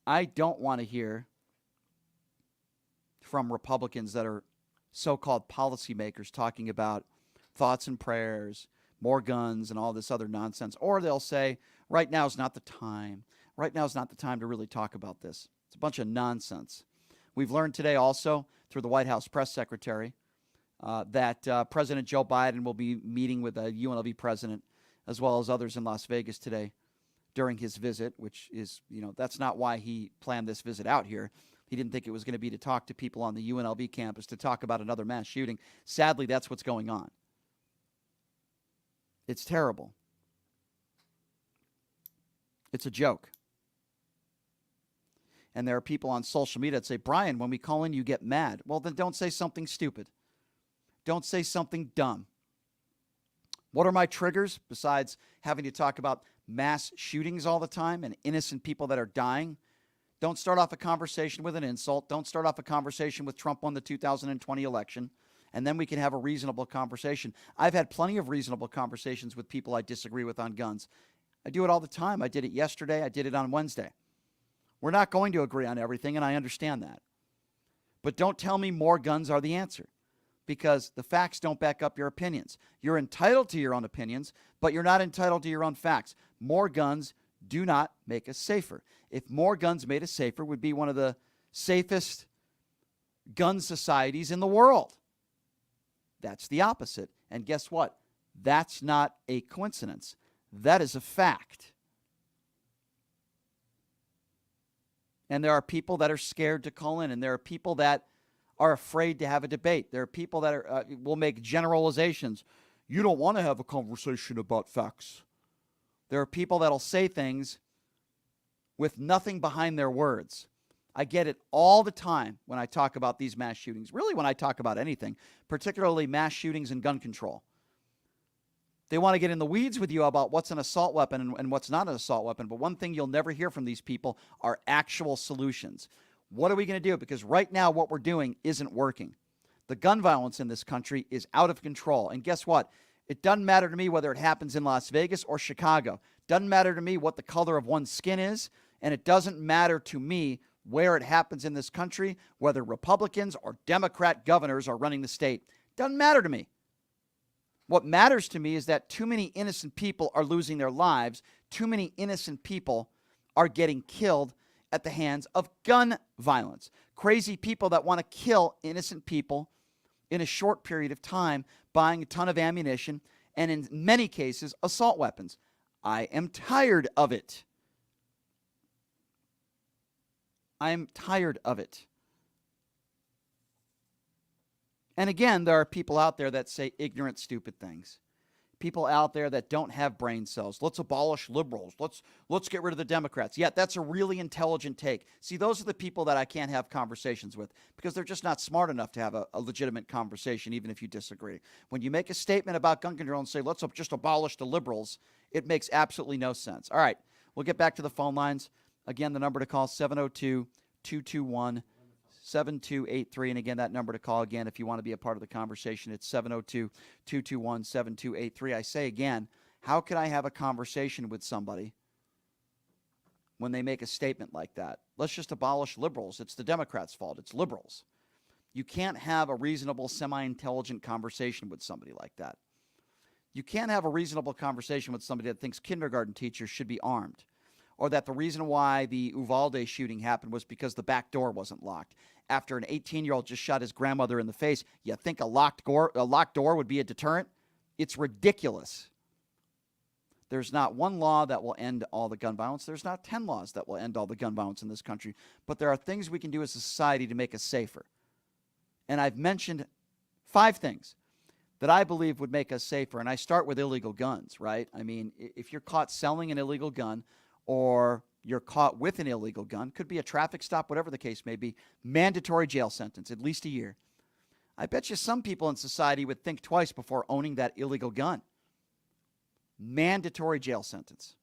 I don't want to hear from Republicans that are so-called policymakers talking about thoughts and prayers, more guns, and all this other nonsense. Or they'll say, right now is not the time. Right now is not the time to really talk about this. It's a bunch of nonsense. We've learned today also through the White House press secretary that President Joe Biden will be meeting with a UNLV president as well as others in Las Vegas today during his visit, which is, that's not why he planned this visit out here. He didn't think it was going to be to talk to people on the UNLV campus to talk about another mass shooting. Sadly, that's what's going on. It's terrible. It's a joke. And there are people on social media that say, Brian, when we call in, you get mad. Well, then don't say something stupid. Don't say something dumb. What are my triggers besides having to talk about mass shootings all the time and innocent people that are dying? Don't start off a conversation with an insult. Don't start off a conversation with Trump won the 2020 election, and then we can have a reasonable conversation. I've had plenty of reasonable conversations with people I disagree with on guns. I do it all the time. I did it yesterday. I did it on Wednesday. We're not going to agree on everything, and I understand that. But don't tell me more guns are the answer, because the facts don't back up your opinions. You're entitled to your own opinions, but you're not entitled to your own facts. More guns do not make us safer. If more guns made us safer, we'd be one of the safest gun societies in the world. That's the opposite. And guess what? That's not a coincidence. That is a fact. And there are people that are scared to call in, and there are people that are afraid to have a debate. There are people that will make generalizations. You don't want to have a conversation about facts. There are people that will say things with nothing behind their words. I get it all the time when I talk about these mass shootings, really when I talk about anything, particularly mass shootings and gun control. They want to get in the weeds with you about what's an assault weapon and what's not an assault weapon. But one thing you'll never hear from these people are actual solutions. What are we going to do? Because right now what we're doing isn't working. The gun violence in this country is out of control. And guess what? It doesn't matter to me whether it happens in Las Vegas or Chicago. Doesn't matter to me what the color of one's skin is. And it doesn't matter to me where it happens in this country, whether Republicans or Democrat governors are running the state. Doesn't matter to me. What matters to me is that too many innocent people are losing their lives. Too many innocent people are getting killed at the hands of gun violence. Crazy people that want to kill innocent people in a short period of time, buying a ton of ammunition, and in many cases, assault weapons. I am tired of it. I am tired of it. And again, there are people out there that say ignorant, stupid things. People out there that don't have brain cells. Let's abolish liberals. Let's get rid of the Democrats. Yeah, that's a really intelligent take. See, those are the people that I can't have conversations with because they're just not smart enough to have a legitimate conversation, even if you disagree. When you make a statement about gun control and say, let's just abolish the liberals, it makes absolutely no sense. All right, we'll get back to the phone lines. Again, the number to call, 702-221-7283. And again, that number to call again if you want to be a part of the conversation, it's 702-221-7283. I say again, how can I have a conversation with somebody when they make a statement like that? Let's just abolish liberals. It's the Democrats' fault. It's liberals. You can't have a reasonable, semi-intelligent conversation with somebody like that. You can't have a reasonable conversation with somebody that thinks kindergarten teachers should be armed, or that the reason why the Uvalde shooting happened was because the back door wasn't locked. After an 18-year-old just shot his grandmother in the face, you think a locked door would be a deterrent? It's ridiculous. There's not one law that will end all the gun violence. There's not 10 laws that will end all the gun violence in this country. But there are things we can do as a society to make us safer. And I've mentioned 5 things that I believe would make us safer. And I start with illegal guns, right? I mean, if you're caught selling an illegal gun, or you're caught with an illegal gun, could be a traffic stop, whatever the case may be, mandatory jail sentence, at least a year. I bet you some people in society would think twice before owning that illegal gun. Mandatory jail sentence.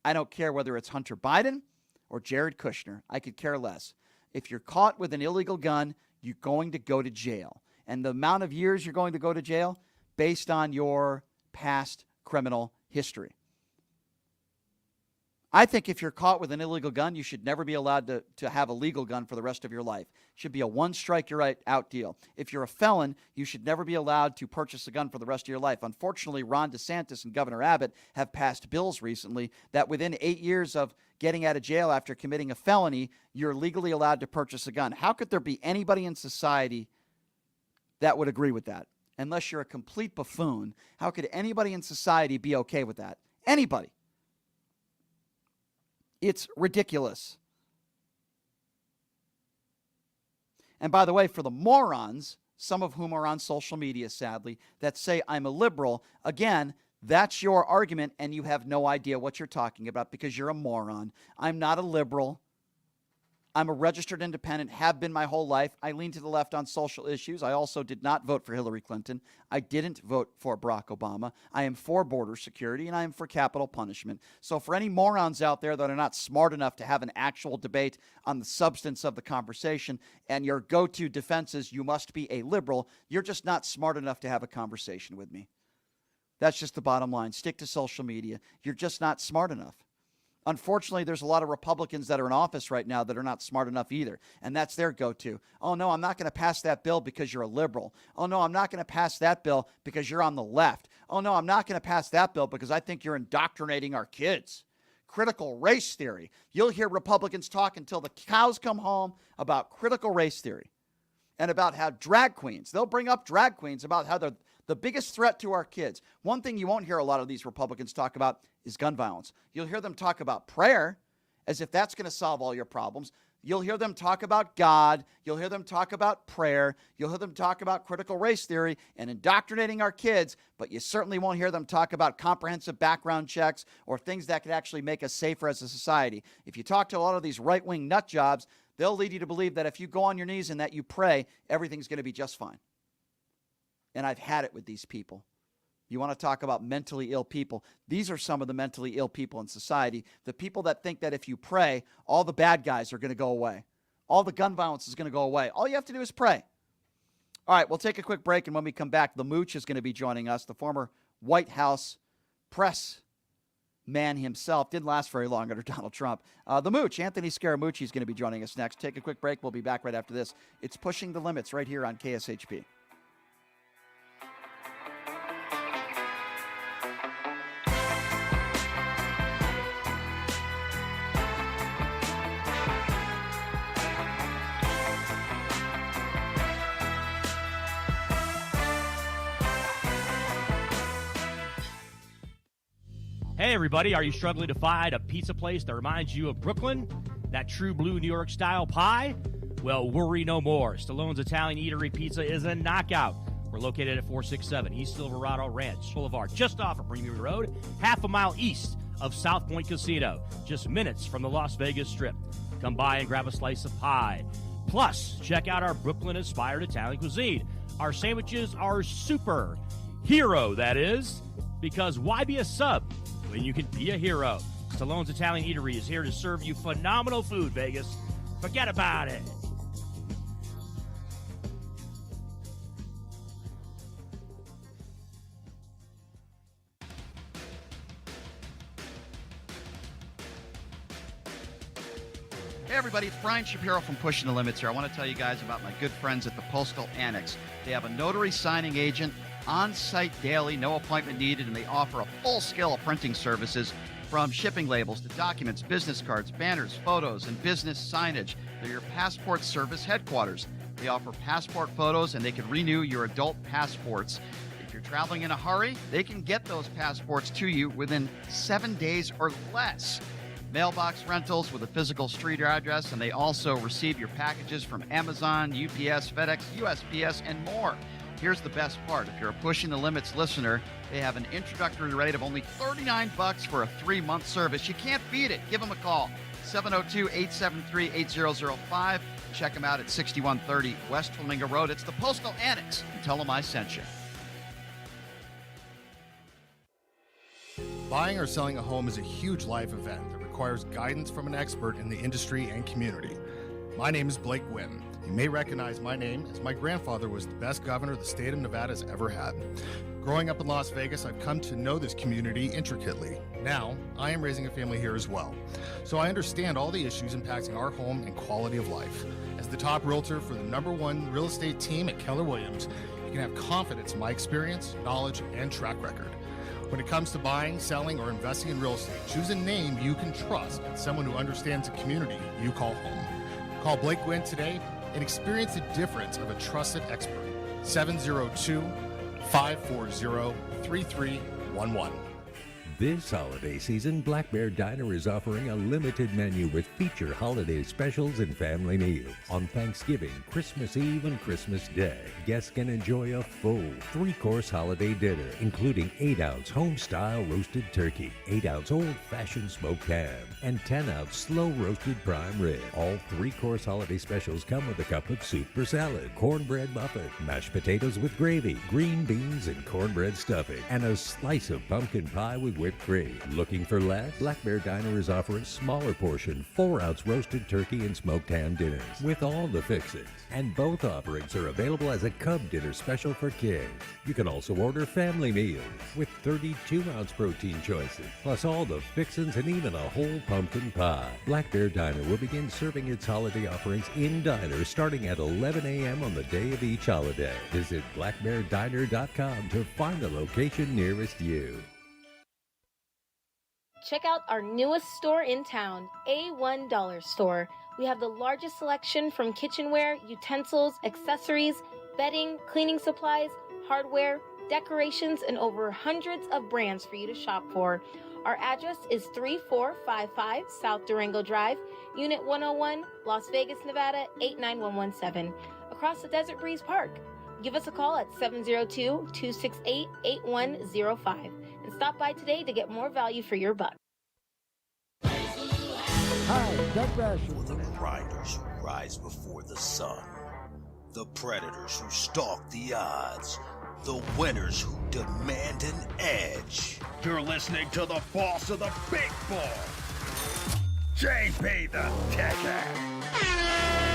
I don't care whether it's Hunter Biden or Jared Kushner. I could care less. If you're caught with an illegal gun, you're going to go to jail. And the amount of years you're going to go to jail based on your past criminal history. I think if you're caught with an illegal gun, you should never be allowed to have a legal gun for the rest of your life. It should be a one-strike-you're-out deal. If you're a felon, you should never be allowed to purchase a gun for the rest of your life. Unfortunately, Ron DeSantis and Governor Abbott have passed bills recently that within 8 years of getting out of jail after committing a felony, you're legally allowed to purchase a gun. How could there be anybody in society that would agree with that? Unless you're a complete buffoon, how could anybody in society be okay with that? Anybody. It's ridiculous. And by the way, for the morons, some of whom are on social media, sadly, that say I'm a liberal, again, that's your argument, and you have no idea what you're talking about because you're a moron. I'm not a liberal. I'm a registered independent, have been my whole life. I lean to the left on social issues. I also did not vote for Hillary Clinton. I didn't vote for Barack Obama. I am for border security, and I am for capital punishment. So for any morons out there that are not smart enough to have an actual debate on the substance of the conversation, and your go-to defense is you must be a liberal, you're just not smart enough to have a conversation with me. That's just the bottom line. Stick to social media. You're just not smart enough. Unfortunately, there's a lot of Republicans that are in office right now that are not smart enough either, and that's their go-to. Oh, no, I'm not going to pass that bill because you're a liberal. Oh, no, I'm not going to pass that bill because you're on the left. Oh, no, I'm not going to pass that bill because I think you're indoctrinating our kids. Critical race theory. You'll hear Republicans talk until the cows come home about critical race theory and about how drag queens, they'll bring up drag queens about how they're the biggest threat to our kids. One thing you won't hear a lot of these Republicans talk about is gun violence. You'll hear them talk about prayer as if that's going to solve all your problems. You'll hear them talk about God. You'll hear them talk about prayer. You'll hear them talk about critical race theory and indoctrinating our kids, but you certainly won't hear them talk about comprehensive background checks or things that could actually make us safer as a society. If you talk to a lot of these right-wing nut jobs, they'll lead you to believe that if you go on your knees and that you pray, everything's going to be just fine. And I've had it with these people. You want to talk about mentally ill people? These are some of the mentally ill people in society. The people that think that if you pray, all the bad guys are going to go away. All the gun violence is going to go away. All you have to do is pray. All right, we'll take a quick break, and when we come back, the Mooch is going to be joining us, the former White House press man himself. Didn't last very long under Donald Trump. The Mooch, Anthony Scaramucci, is going to be joining us next. Take a quick break. We'll be back right after this. It's Pushing the Limits right here on KSHP. Hey everybody, are you struggling to find a pizza place that reminds you of Brooklyn? That true blue New York style pie? Well, worry no more. Stallone's Italian Eatery Pizza is a knockout. We're located at 467 East Silverado Ranch Boulevard, just off of Premier Road, half a mile east of South Point Casino, just minutes from the Las Vegas Strip. Come by and grab a slice of pie. Plus, check out our Brooklyn-inspired Italian cuisine. Our sandwiches are super. Hero, that is. Because why be a sub when you can be a hero? Stallone's Italian Eatery is here to serve you phenomenal food, Vegas. Forget about it. Hey everybody, it's Brian Shapiro from Pushing the Limits here. I want to tell you guys about my good friends at the Postal Annex. They have a notary signing agent on-site daily, no appointment needed, and they offer a full scale of printing services from shipping labels to documents, business cards, banners, photos, and business signage. They're your passport service headquarters. They offer passport photos, and they can renew your adult passports. If you're traveling in a hurry, they can get those passports to you within 7 days or less. Mailbox rentals with a physical street address, and they also receive your packages from Amazon, UPS, FedEx, USPS, and more. Here's the best part. If you're a Pushing the Limits listener, they have an introductory rate of only $39 for a 3-month service. You can't beat it. Give them a call, 702-873-8005. Check them out at 6130 West Flamingo Road. It's the Postal Annex. And tell them I sent you. Buying or selling a home is a huge life event that requires guidance from an expert in the industry and community. My name is Blake Wynn. You may recognize my name as my grandfather was the best governor the state of Nevada has ever had. Growing up in Las Vegas, I've come to know this community intricately. Now, I am raising a family here as well, so I understand all the issues impacting our home and quality of life. As the top realtor for the #1 real estate team at Keller Williams, you can have confidence in my experience, knowledge, and track record. When it comes to buying, selling, or investing in real estate, choose a name you can trust and someone who understands the community you call home. Call Blake Gwynn today and experience the difference of a trusted expert. 702-540-3311. This holiday season, Black Bear Diner is offering a limited menu with feature holiday specials and family meals. On Thanksgiving, Christmas Eve, and Christmas Day, guests can enjoy a full 3-course holiday dinner, including 8-ounce home-style roasted turkey, 8-ounce old-fashioned smoked ham, and 10-ounce slow-roasted prime rib. All 3-course holiday specials come with a cup of soup for salad, cornbread muffin, mashed potatoes with gravy, green beans and cornbread stuffing, and a slice of pumpkin pie with whipped cream. Looking for less? Black Bear Diner is offering smaller portion 4-ounce roasted turkey and smoked ham dinners with all the fixings. And both offerings are available as a Cub dinner special for kids. You can also order family meals with 32-ounce protein choices, plus all the fixings and even a whole pumpkin pie. Black Bear Diner will begin serving its holiday offerings in diners starting at 11 a.m. on the day of each holiday. Visit blackbeardiner.com to find the location nearest you. Check out our newest store in town, A1 Dollar Store. We have the largest selection from kitchenware, utensils, accessories, bedding, cleaning supplies, hardware, decorations, and over hundreds of brands for you to shop for. Our address is 3455 South Durango Drive, Unit 101, Las Vegas, Nevada, 89117, across the Desert Breeze Park. Give us a call at 702-268-8105 and stop by today to get more value for your buck. Hi, Doug Brasher. For the grinders who rise before the sun, the predators who stalk the odds, the winners who demand an edge. You're listening to the boss of the big ball, JP the Ticket.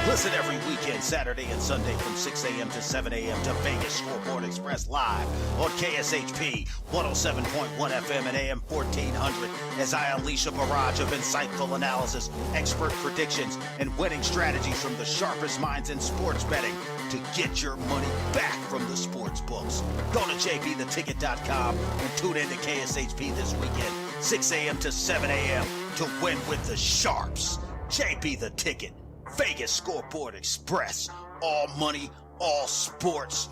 Listen every weekend, Saturday and Sunday from 6 a.m. to 7 a.m. to Vegas Scoreboard Express live on KSHP 107.1 FM and AM 1400 as I unleash a barrage of insightful analysis, expert predictions, and winning strategies from the sharpest minds in sports betting to get your money back from the sports books. Go to jptheticket.com and tune in to KSHP this weekend, 6 a.m. to 7 a.m. to win with the Sharps. JP the Ticket. Vegas Scoreboard Express. All money, all sports,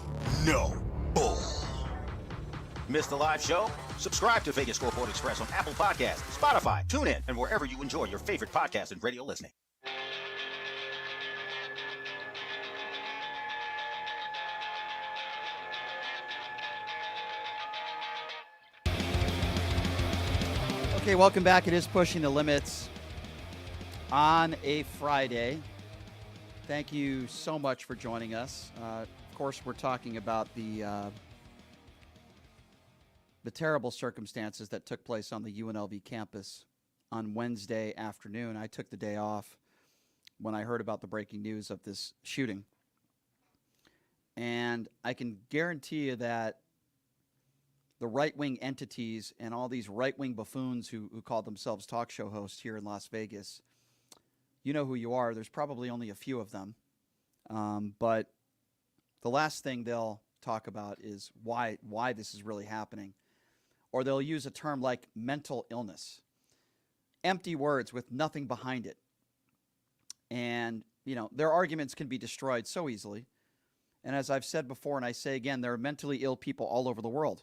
no bull. Missed the live show? Subscribe to Vegas Scoreboard Express on Apple Podcasts, Spotify, TuneIn, and wherever you enjoy your favorite podcast and radio listening. Okay, welcome back. It is Pushing the Limits on a Friday. Thank you so much for joining us. Of course, we're talking about the terrible circumstances that took place on the UNLV campus on Wednesday afternoon. I took the day off when I heard about the breaking news of this shooting. And I can guarantee you that the right-wing entities and all these right-wing buffoons who call themselves talk show hosts here in Las Vegas, you know who you are. There's probably only a few of them. But the last thing they'll talk about is why this is really happening. Or they'll use a term like mental illness. Empty words with nothing behind it. And, you know, their arguments can be destroyed so easily. And as I've said before, and I say again, there are mentally ill people all over the world.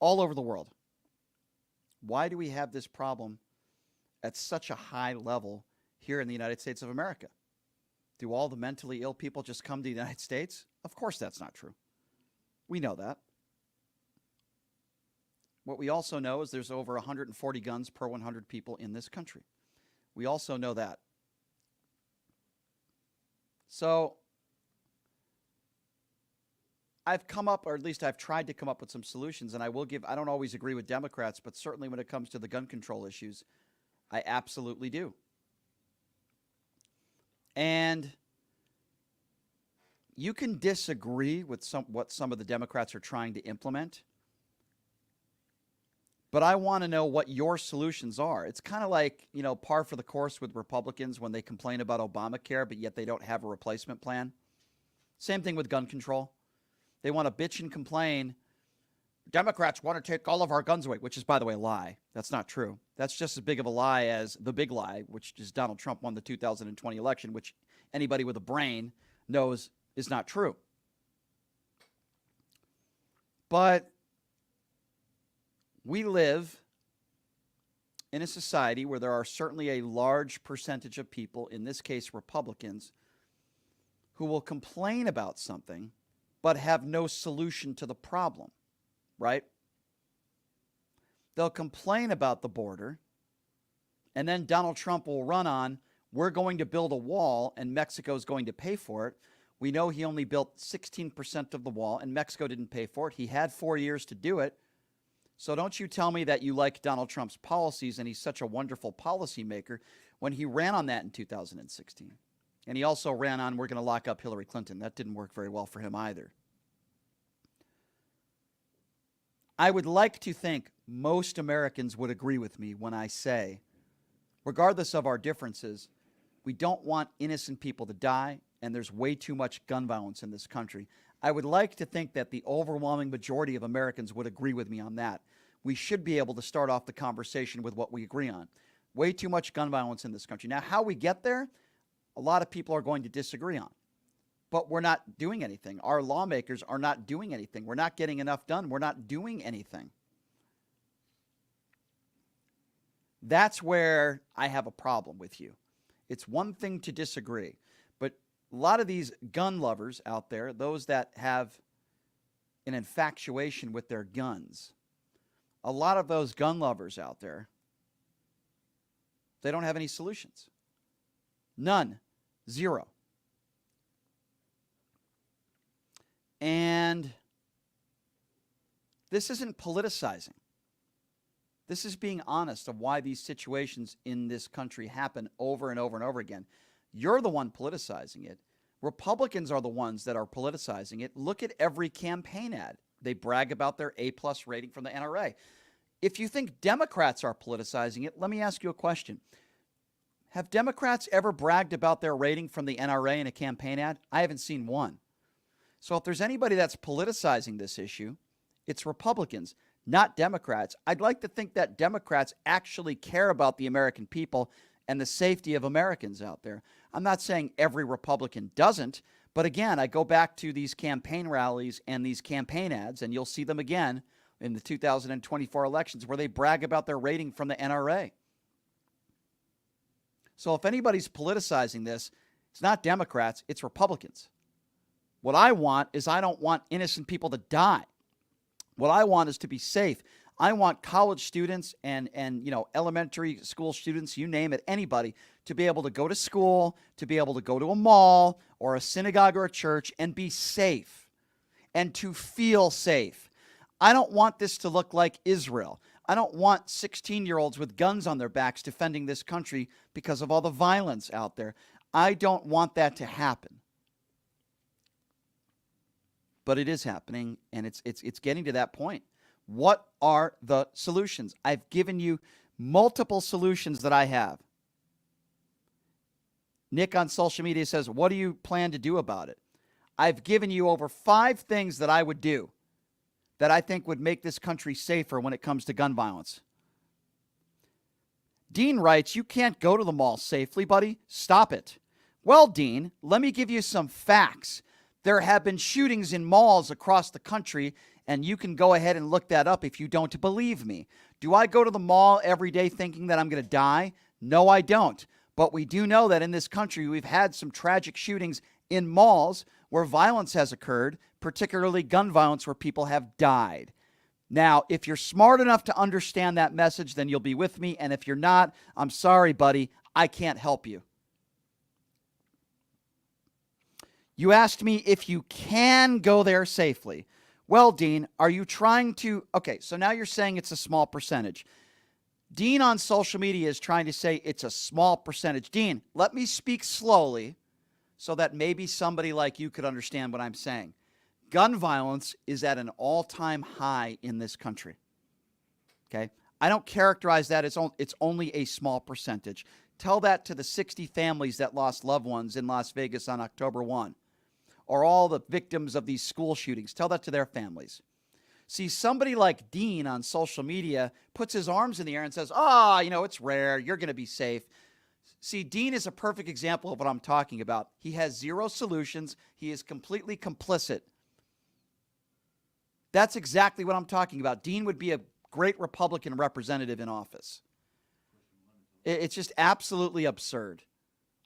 All over the world. Why do we have this problem at such a high level here in the United States of America? Do all the mentally ill people just come to the United States? Of course that's not true. We know that. What we also know is there's over 140 guns per 100 people in this country. We also know that. So I've come up, or at least I've tried to come up with some solutions, and I don't always agree with Democrats, but certainly when it comes to the gun control issues, I absolutely do. And, you can disagree with what some of the Democrats are trying to implement, but I want to know what your solutions are. It's kind of like, par for the course with Republicans when they complain about Obamacare, but yet they don't have a replacement plan. Same thing with gun control. They want to bitch and complain. Democrats want to take all of our guns away, which is, by the way, a lie. That's not true. That's just as big of a lie as the big lie, which is Donald Trump won the 2020 election, which anybody with a brain knows is not true. But we live in a society where there are certainly a large percentage of people, in this case Republicans, who will complain about something but have no solution to the problem, right? They'll complain about the border, and then Donald Trump will run on, we're going to build a wall and Mexico is going to pay for it. We know he only built 16% of the wall and Mexico didn't pay for it. He had 4 years to do it. So don't you tell me that you like Donald Trump's policies and he's such a wonderful policymaker when he ran on that in 2016. And he also ran on, we're going to lock up Hillary Clinton. That didn't work very well for him either. I would like to think most Americans would agree with me when I say, regardless of our differences, we don't want innocent people to die, and there's way too much gun violence in this country. I would like to think that the overwhelming majority of Americans would agree with me on that. We should be able to start off the conversation with what we agree on. Way too much gun violence in this country. Now, how we get there, a lot of people are going to disagree on. But we're not doing anything. Our lawmakers are not doing anything. We're not getting enough done. We're not doing anything. That's where I have a problem with you. It's one thing to disagree, but a lot of these gun lovers out there, those that have an infatuation with their guns, a lot of those gun lovers out there, they don't have any solutions. None. Zero. And this isn't politicizing. This is being honest of why these situations in this country happen over and over and over again. You're the one politicizing it. Republicans are the ones that are politicizing it. Look at every campaign ad. They brag about their A+ rating from the NRA. If you think Democrats are politicizing it, let me ask you a question. Have Democrats ever bragged about their rating from the NRA in a campaign ad? I haven't seen one. So if there's anybody that's politicizing this issue, it's Republicans, not Democrats. I'd like to think that Democrats actually care about the American people and the safety of Americans out there. I'm not saying every Republican doesn't, but again, I go back to these campaign rallies and these campaign ads, and you'll see them again in the 2024 elections where they brag about their rating from the NRA. So if anybody's politicizing this, it's not Democrats, it's Republicans. What I want is I don't want innocent people to die. What I want is to be safe. I want college students and elementary school students, you name it, anybody, to be able to go to school, to be able to go to a mall or a synagogue or a church and be safe and to feel safe. I don't want this to look like Israel. I don't want 16-year-olds with guns on their backs defending this country because of all the violence out there. I don't want that to happen. But it is happening, and it's getting to that point. What are the solutions? I've given you multiple solutions that I have. Nick on social media says, what do you plan to do about it? I've given you over 5 things that I would do that I think would make this country safer when it comes to gun violence. Dean writes, you can't go to the mall safely, buddy. Stop it. Well, Dean, let me give you some facts. There have been shootings in malls across the country, and you can go ahead and look that up if you don't believe me. Do I go to the mall every day thinking that I'm going to die? No, I don't. But we do know that in this country, we've had some tragic shootings in malls where violence has occurred, particularly gun violence where people have died. Now, if you're smart enough to understand that message, then you'll be with me. And if you're not, I'm sorry, buddy, I can't help you. You asked me if you can go there safely. Well, Dean, are you trying to... Okay, so now you're saying it's a small percentage. Dean on social media is trying to say it's a small percentage. Dean, let me speak slowly so that maybe somebody like you could understand what I'm saying. Gun violence is at an all-time high in this country. Okay? I don't characterize that as it's only a small percentage. Tell that to the 60 families that lost loved ones in Las Vegas on October 1, or all the victims of these school shootings. Tell that to their families. See, somebody like Dean on social media puts his arms in the air and says, it's rare. You're going to be safe. See, Dean is a perfect example of what I'm talking about. He has zero solutions. He is completely complicit. That's exactly what I'm talking about. Dean would be a great Republican representative in office. It's just absolutely absurd.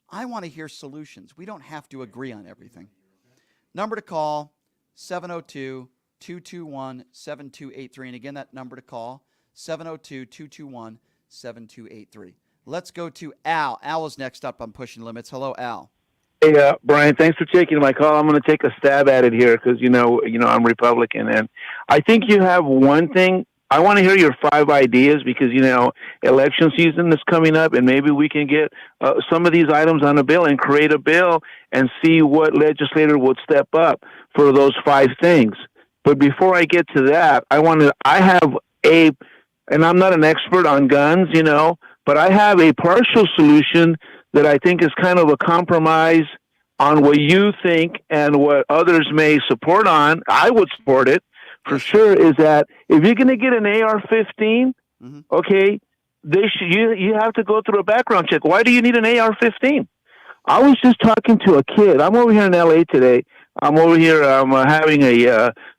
I want to hear solutions. We don't have to agree on everything. Number to call, 702-221-7283. And again, that number to call, 702-221-7283. Let's go to Al. Al is next up on Pushing Limits. Hello, Al. Hey, Brian, thanks for taking my call. I'm going to take a stab at it here because, I'm Republican. And I think you have one thing. I want to hear your 5 ideas because, election season is coming up and maybe we can get some of these items on a bill and create a bill and see what legislator would step up for those 5 things. But before I get to that, and I'm not an expert on guns, but I have a partial solution that I think is kind of a compromise on what you think and what others may support on. I would support it for sure, is that if you're going to get an AR-15, okay, you have to go through a background check. Why do you need an AR-15? I was just talking to a kid. I'm over here in L.A. today. I'm over here. I'm having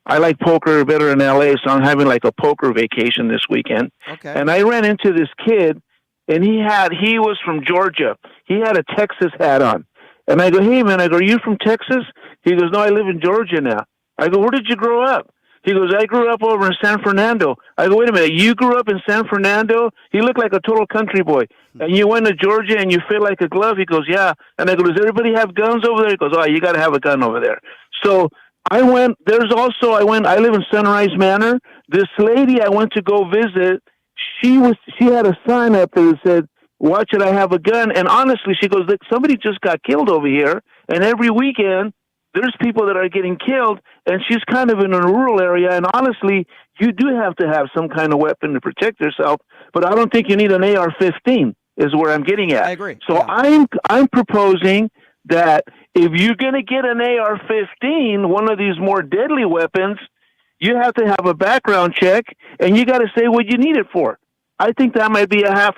I like poker better in L.A., so I'm having like a poker vacation this weekend. Okay. And I ran into this kid, and he was from Georgia. He had a Texas hat on. And I go, hey, man, are you from Texas? He goes, no, I live in Georgia now. I go, where did you grow up? He goes, I grew up over in San Fernando. I go, wait a minute, you grew up in San Fernando? He looked like a total country boy. And you went to Georgia and you fit like a glove? He goes, yeah. And I go, does everybody have guns over there? He goes, oh, you got to have a gun over there. So I live in Sunrise Manor. This lady I went to go visit, she had a sign up there that said, why should I have a gun? And honestly, she goes, look, somebody just got killed over here. And every weekend, there's people that are getting killed, and she's kind of in a rural area, and honestly, you do have to have some kind of weapon to protect yourself, but I don't think you need an AR-15 is where I'm getting at. I agree. So yeah. I'm proposing that if you're going to get an AR-15, one of these more deadly weapons, you have to have a background check, and you got to say what you need it for. I think that might be a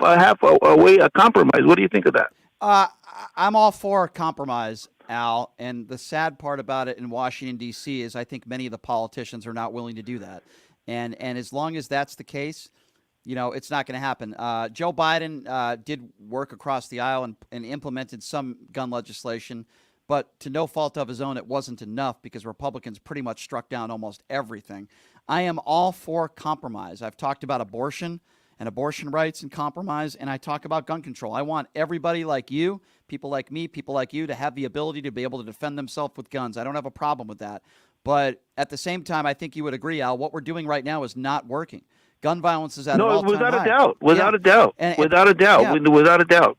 compromise. What do you think of that? I'm all for a compromise, Al, and the sad part about it in Washington, D.C. is I think many of the politicians are not willing to do that. And as long as that's the case, it's not going to happen. Joe Biden did work across the aisle and implemented some gun legislation, but to no fault of his own, it wasn't enough because Republicans pretty much struck down almost everything. I am all for compromise. I've talked about abortion and abortion rights and compromise, and I talk about gun control. I want everybody like you, people like me, people like you, to have the ability to be able to defend themselves with guns. I don't have a problem with that. But at the same time, I think you would agree, Al, what we're doing right now is not working. Gun violence is at an all-time high. Without a doubt.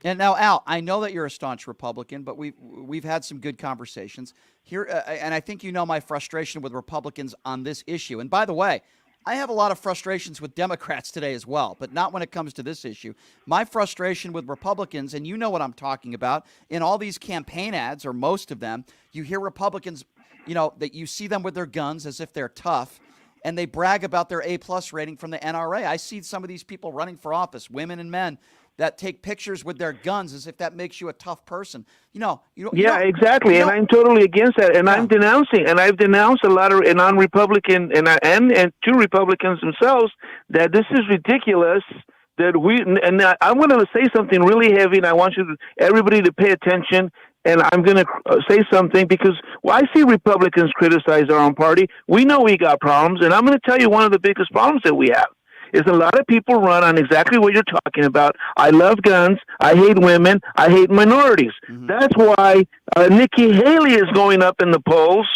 And now, Al, I know that you're a staunch Republican, but we've had some good conversations here, and I think you know my frustration with Republicans on this issue. And by the way, I have a lot of frustrations with Democrats today as well, but not when it comes to this issue. My frustration with Republicans, and you know what I'm talking about, in all these campaign ads, or most of them, you hear Republicans, that you see them with their guns as if they're tough, and they brag about their A+ rating from the NRA. I see some of these people running for office, women and men, that take pictures with their guns as if that makes you a tough person. Exactly. And I'm totally against that. And I'm denouncing, and I've denounced a lot of non-Republican and two Republicans themselves that this is ridiculous. That I'm going to say something really heavy, and I want everybody to pay attention. And I'm going to say something because I see Republicans criticize our own party. We know we got problems, and I'm going to tell you one of the biggest problems that we have is a lot of people run on exactly what you're talking about. I love guns. I hate women. I hate minorities. Mm-hmm. That's why Nikki Haley is going up in the polls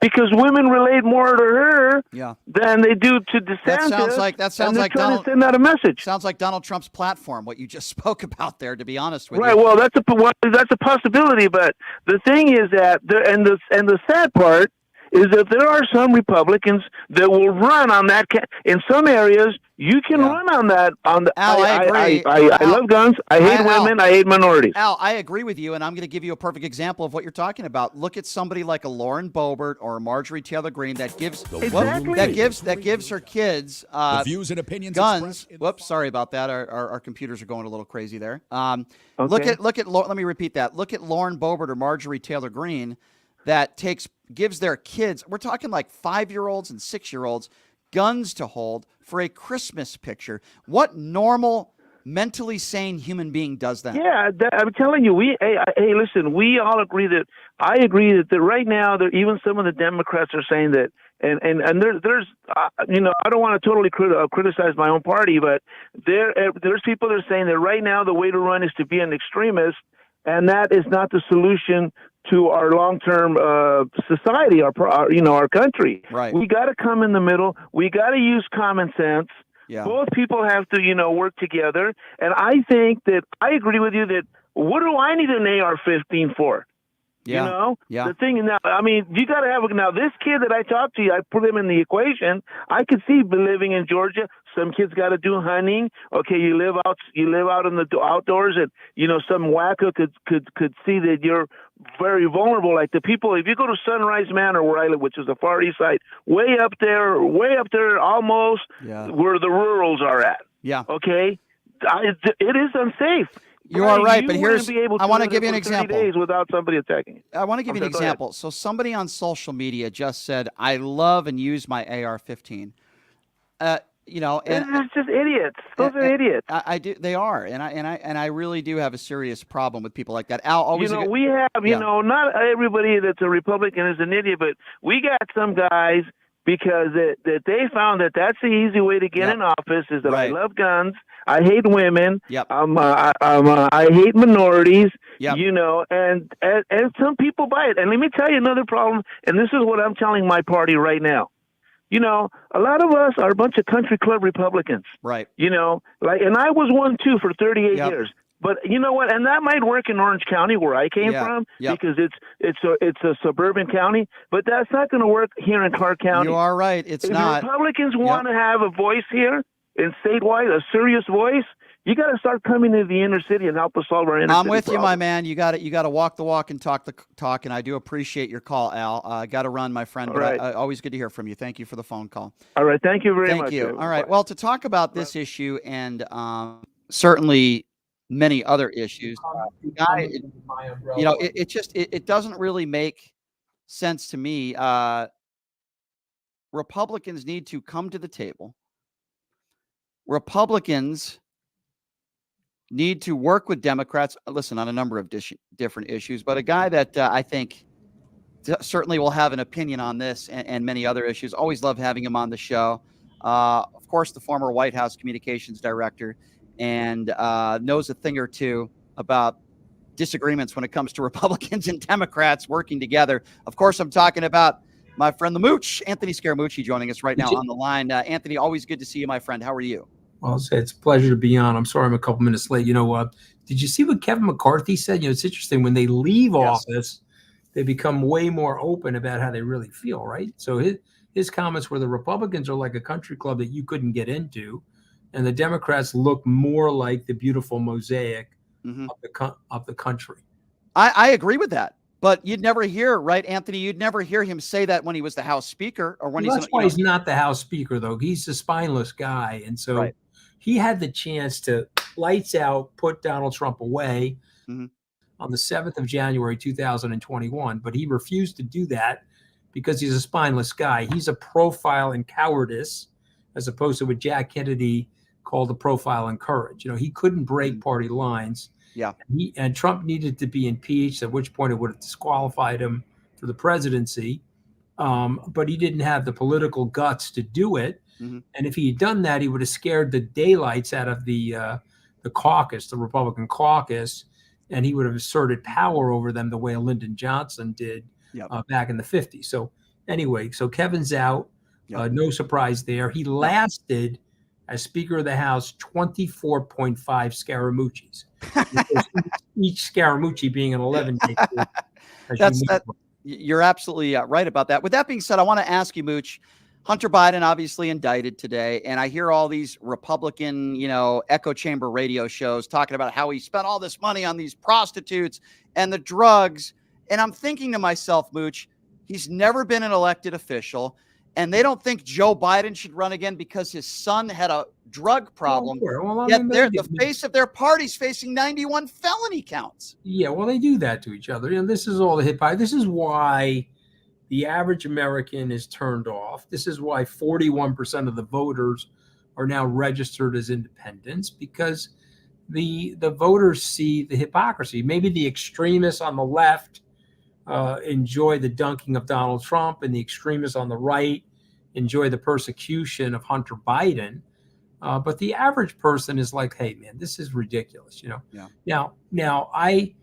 because women relate more to her Yeah. than they do to DeSantis. That sounds like and they're trying Donald, to send out a message. Sounds like Donald Trump's platform, what you just spoke about there, to be honest with Right. you. Well, that's a possibility, but the thing is that the sad part is that there are some Republicans that will run on that. In some areas, you can run on that. Al, I agree. I love guns. I hate women. I hate minorities. Al, I agree with you, and I'm going to give you a perfect example of what you're talking about. Look at somebody like a Lauren Boebert or Marjorie Taylor Greene that gives her kids the views and opinions guns. Whoops, sorry about that. Our computers are going a little crazy there. Look at let me repeat that. Look at Lauren Boebert or Marjorie Taylor Greene that gives their kids, we're talking like 5-year-olds and 6-year-olds, guns to hold for a Christmas picture. What normal, mentally sane human being does that? Yeah, I'm telling you, hey, listen, we all agree that, I agree that right now, even some of the Democrats are saying that, and there's I don't want to totally criticize my own party, but there's people that are saying that right now the way to run is to be an extremist, and that is not the solution to our long-term society, our country. Right. We got to come in the middle. We got to use common sense. Yeah. Both people have to, work together. And I think that I agree with you that what do I need an AR-15 for? Yeah. Yeah. The thing now, I mean, you got to have now. This kid that I talked to, I put him in the equation. I could see living in Georgia. Some kids got to do hunting. Okay, you live out in the outdoors, and some wacko could see that you're very vulnerable. Like the people, if you go to Sunrise Manor where I live, which is the Far East Side, way up there, almost where the rurals are at. Yeah. Okay, it is unsafe. You are right, but I want to give you an 30 example. days without somebody attacking you. I want to give you an example. So somebody on social media just said, "I love and use my AR-15." And it's just idiots. Those are idiots. I do. They are, and I really do have a serious problem with people like that. Al, always. We have. Not everybody that's a Republican is an idiot, but we got some guys because that they found that that's the easy way to get in office. Is that I love guns. I hate women. Yep. I hate minorities. Yep. And some people buy it. And let me tell you another problem. And this is what I'm telling my party right now. A lot of us are a bunch of country club Republicans. Right. And I was one too for 38 years. But you know what? And that might work in Orange County where I came from because it's a suburban county. But that's not going to work here in Clark County. You are right. It's not. If Republicans want to have a voice here in statewide, a serious voice, you got to start coming to the inner city and help us solve our inner city I'm with problem. you, my man. You got to walk the walk and talk the talk. And I do appreciate your call, Al. I got to run, my friend. But always good to hear from you. Thank you for the phone call. All right. Thank you very much. Thank you. All right. Well, to talk about this issue and certainly many other issues, it doesn't really make sense to me. Republicans need to come to the table. Republicans need to work with Democrats, listen, on a number of different issues, but a guy that I think certainly will have an opinion on this and many other issues. Always love having him on the show. Of course, the former White House communications director and knows a thing or two about disagreements when it comes to Republicans and Democrats working together. Of course, I'm talking about my friend, the Mooch, Anthony Scaramucci, joining us right now on the line. Anthony, always good to see you, my friend. How are you? Well, it's a pleasure to be on. I'm sorry I'm a couple minutes late. Did you see what Kevin McCarthy said? It's interesting. When they leave office, they become way more open about how they really feel, right? So his comments were the Republicans are like a country club that you couldn't get into, and the Democrats look more like the beautiful mosaic of the country. I agree with that. But you'd never hear, right, Anthony? You'd never hear him say that when he was the House Speaker or when That's why he's not the House Speaker, though. He's a spineless guy. And so he had the chance to lights out, put Donald Trump away on the 7th of January, 2021. But he refused to do that because he's a spineless guy. He's a profile in cowardice, as opposed to what Jack Kennedy called a profile in courage. He couldn't break party lines. Yeah. And Trump needed to be impeached, at which point it would have disqualified him for the presidency. But he didn't have the political guts to do it. And if he had done that, he would have scared the daylights out of the caucus, the Republican caucus, and he would have asserted power over them the way Lyndon Johnson did back in the 50s. So Anyway, so Kevin's out. No surprise there. He lasted as Speaker of the House 24.5 Scaramucci's. Each Scaramucci being an 11-day period. You're absolutely right about that. With that being said, I want to ask you, Mooch, Hunter Biden obviously indicted today, and I hear all these Republican, echo chamber radio shows talking about how he spent all this money on these prostitutes and the drugs. And I'm thinking to myself, Mooch, he's never been an elected official, and they don't think Joe Biden should run again because his son had a drug problem. Yet the face of their party's facing 91 felony counts. Yeah, well, they do that to each other. And this is all the hypocrisy. This is why the average American is turned off. This is why 41% of the voters are now registered as independents, because the voters see the hypocrisy. Maybe the extremists on the left enjoy the dunking of Donald Trump, and the extremists on the right enjoy the persecution of Hunter Biden. But the average person is like, hey, man, this is ridiculous. Now, I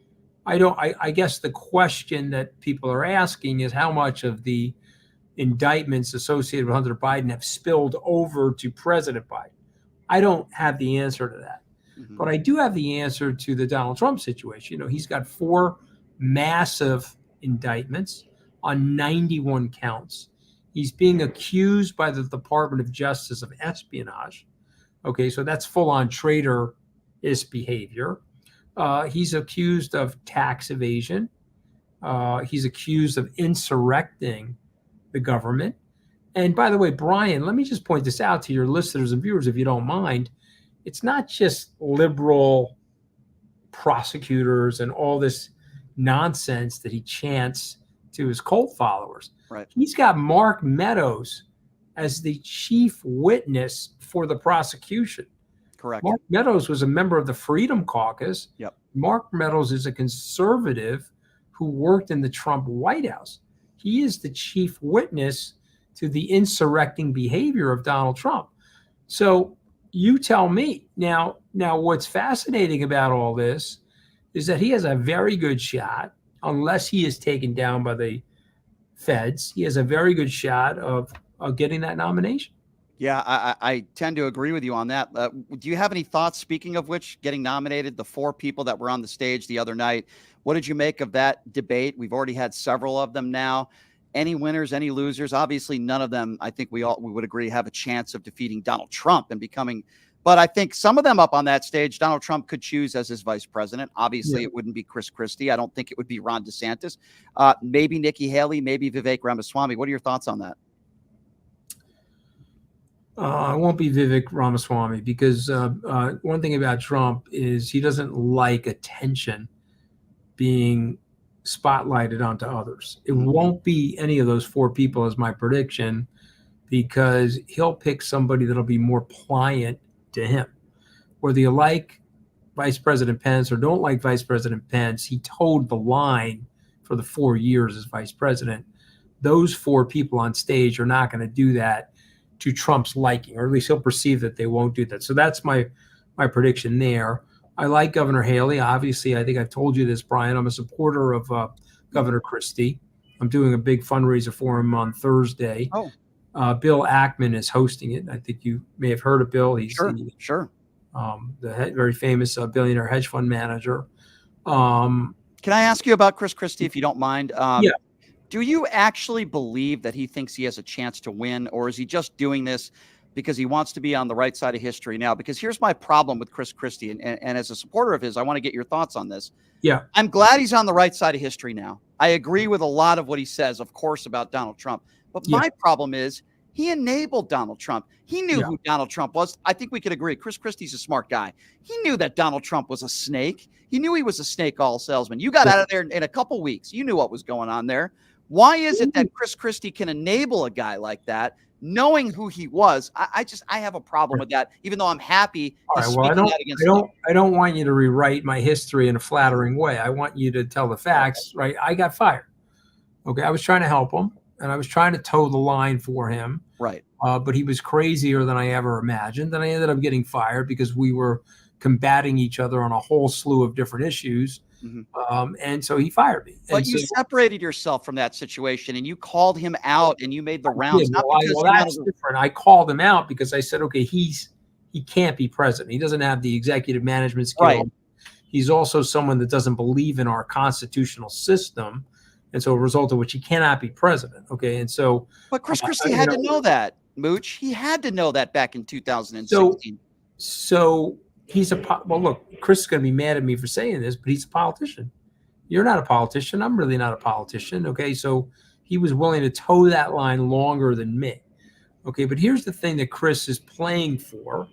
guess the question that people are asking is how much of the indictments associated with Hunter Biden have spilled over to President Biden. I don't have the answer to that. But I do have the answer to the Donald Trump situation. He's got 4 massive indictments on 91 counts. He's being accused by the Department of Justice of espionage. Okay, so that's full-on traitorous behavior. He's accused of tax evasion. He's accused of insurrecting the government. And by the way, Brian, let me just point this out to your listeners and viewers, if you don't mind. It's not just liberal prosecutors and all this nonsense that he chants to his cult followers. Right. He's got Mark Meadows as the chief witness for the prosecution. Correct. Mark Meadows was a member of the Freedom Caucus. Yep. Mark Meadows is a conservative who worked in the Trump White House. He is the chief witness to the insurrecting behavior of Donald Trump. So you tell me. Now what's fascinating about all this is that he has a very good shot, unless he is taken down by the feds, he has a very good shot of getting that nomination. Yeah, I tend to agree with you on that. Do you have any thoughts, speaking of which, getting nominated, the 4 people that were on the stage the other night? What did you make of that debate? We've already had several of them now. Any winners, any losers? Obviously, none of them, I think we would agree, have a chance of defeating Donald Trump and becoming. But I think some of them up on that stage, Donald Trump could choose as his vice president. Obviously, It wouldn't be Chris Christie. I don't think it would be Ron DeSantis. Maybe Nikki Haley, maybe Vivek Ramaswamy. What are your thoughts on that? It won't be Vivek Ramaswamy, because one thing about Trump is he doesn't like attention being spotlighted onto others. It won't be any of those 4 people as my prediction, because he'll pick somebody that'll be more pliant to him. Whether you like Vice President Pence or don't like Vice President Pence, he towed the line for the 4 years as vice president. Those 4 people on stage are not going to do that to Trump's liking, or at least he'll perceive that they won't do that. So that's my prediction there. I like Governor Haley. Obviously, I think I've told you this, Brian. I'm a supporter of Governor Christie. I'm doing a big fundraiser for him on Thursday. Bill Ackman is hosting it. I think you may have heard of Bill. He's sure. The very famous billionaire hedge fund manager. Can I ask you about Chris Christie, if you don't mind? Yeah. Do you actually believe that he thinks he has a chance to win, or is he just doing this because he wants to be on the right side of history now? Because here's my problem with Chris Christie, and as a supporter of his, I want to get your thoughts on this. Yeah. I'm glad he's on the right side of history now. I agree with a lot of what he says, of course, about Donald Trump. But my problem is he enabled Donald Trump. He knew who Donald Trump was. I think we could agree. Chris Christie's a smart guy. He knew that Donald Trump was a snake. He knew he was a snake oil salesman. You got out of there in a couple weeks. You knew what was going on there. Why is it that Chris Christie can enable a guy like that, knowing who he was? I have a problem with that, even though I'm happy. All right, well, I don't want you to rewrite my history in a flattering way. I want you to tell the facts, right? I got fired. Okay, I was trying to help him, and I was trying to toe the line for him. Right. But he was crazier than I ever imagined, and I ended up getting fired because we were combating each other on a whole slew of different issues. And so he fired me. But and you so, separated yourself from that situation, and you called him out, and you made the rounds. Yeah, well, that's different. I called him out because I said, okay, he can't be president. He doesn't have the executive management skill. Right. He's also someone that doesn't believe in our constitutional system. And so a result of which he cannot be president. Okay. And so, but Chris Christie had to know that, Mooch. He had to know that back in 2016. So he's well, look, Chris is going to be mad at me for saying this, but he's a politician. You're not a politician. I'm really not a politician. Okay. So he was willing to toe that line longer than me. Okay. But here's the thing that Chris is playing for.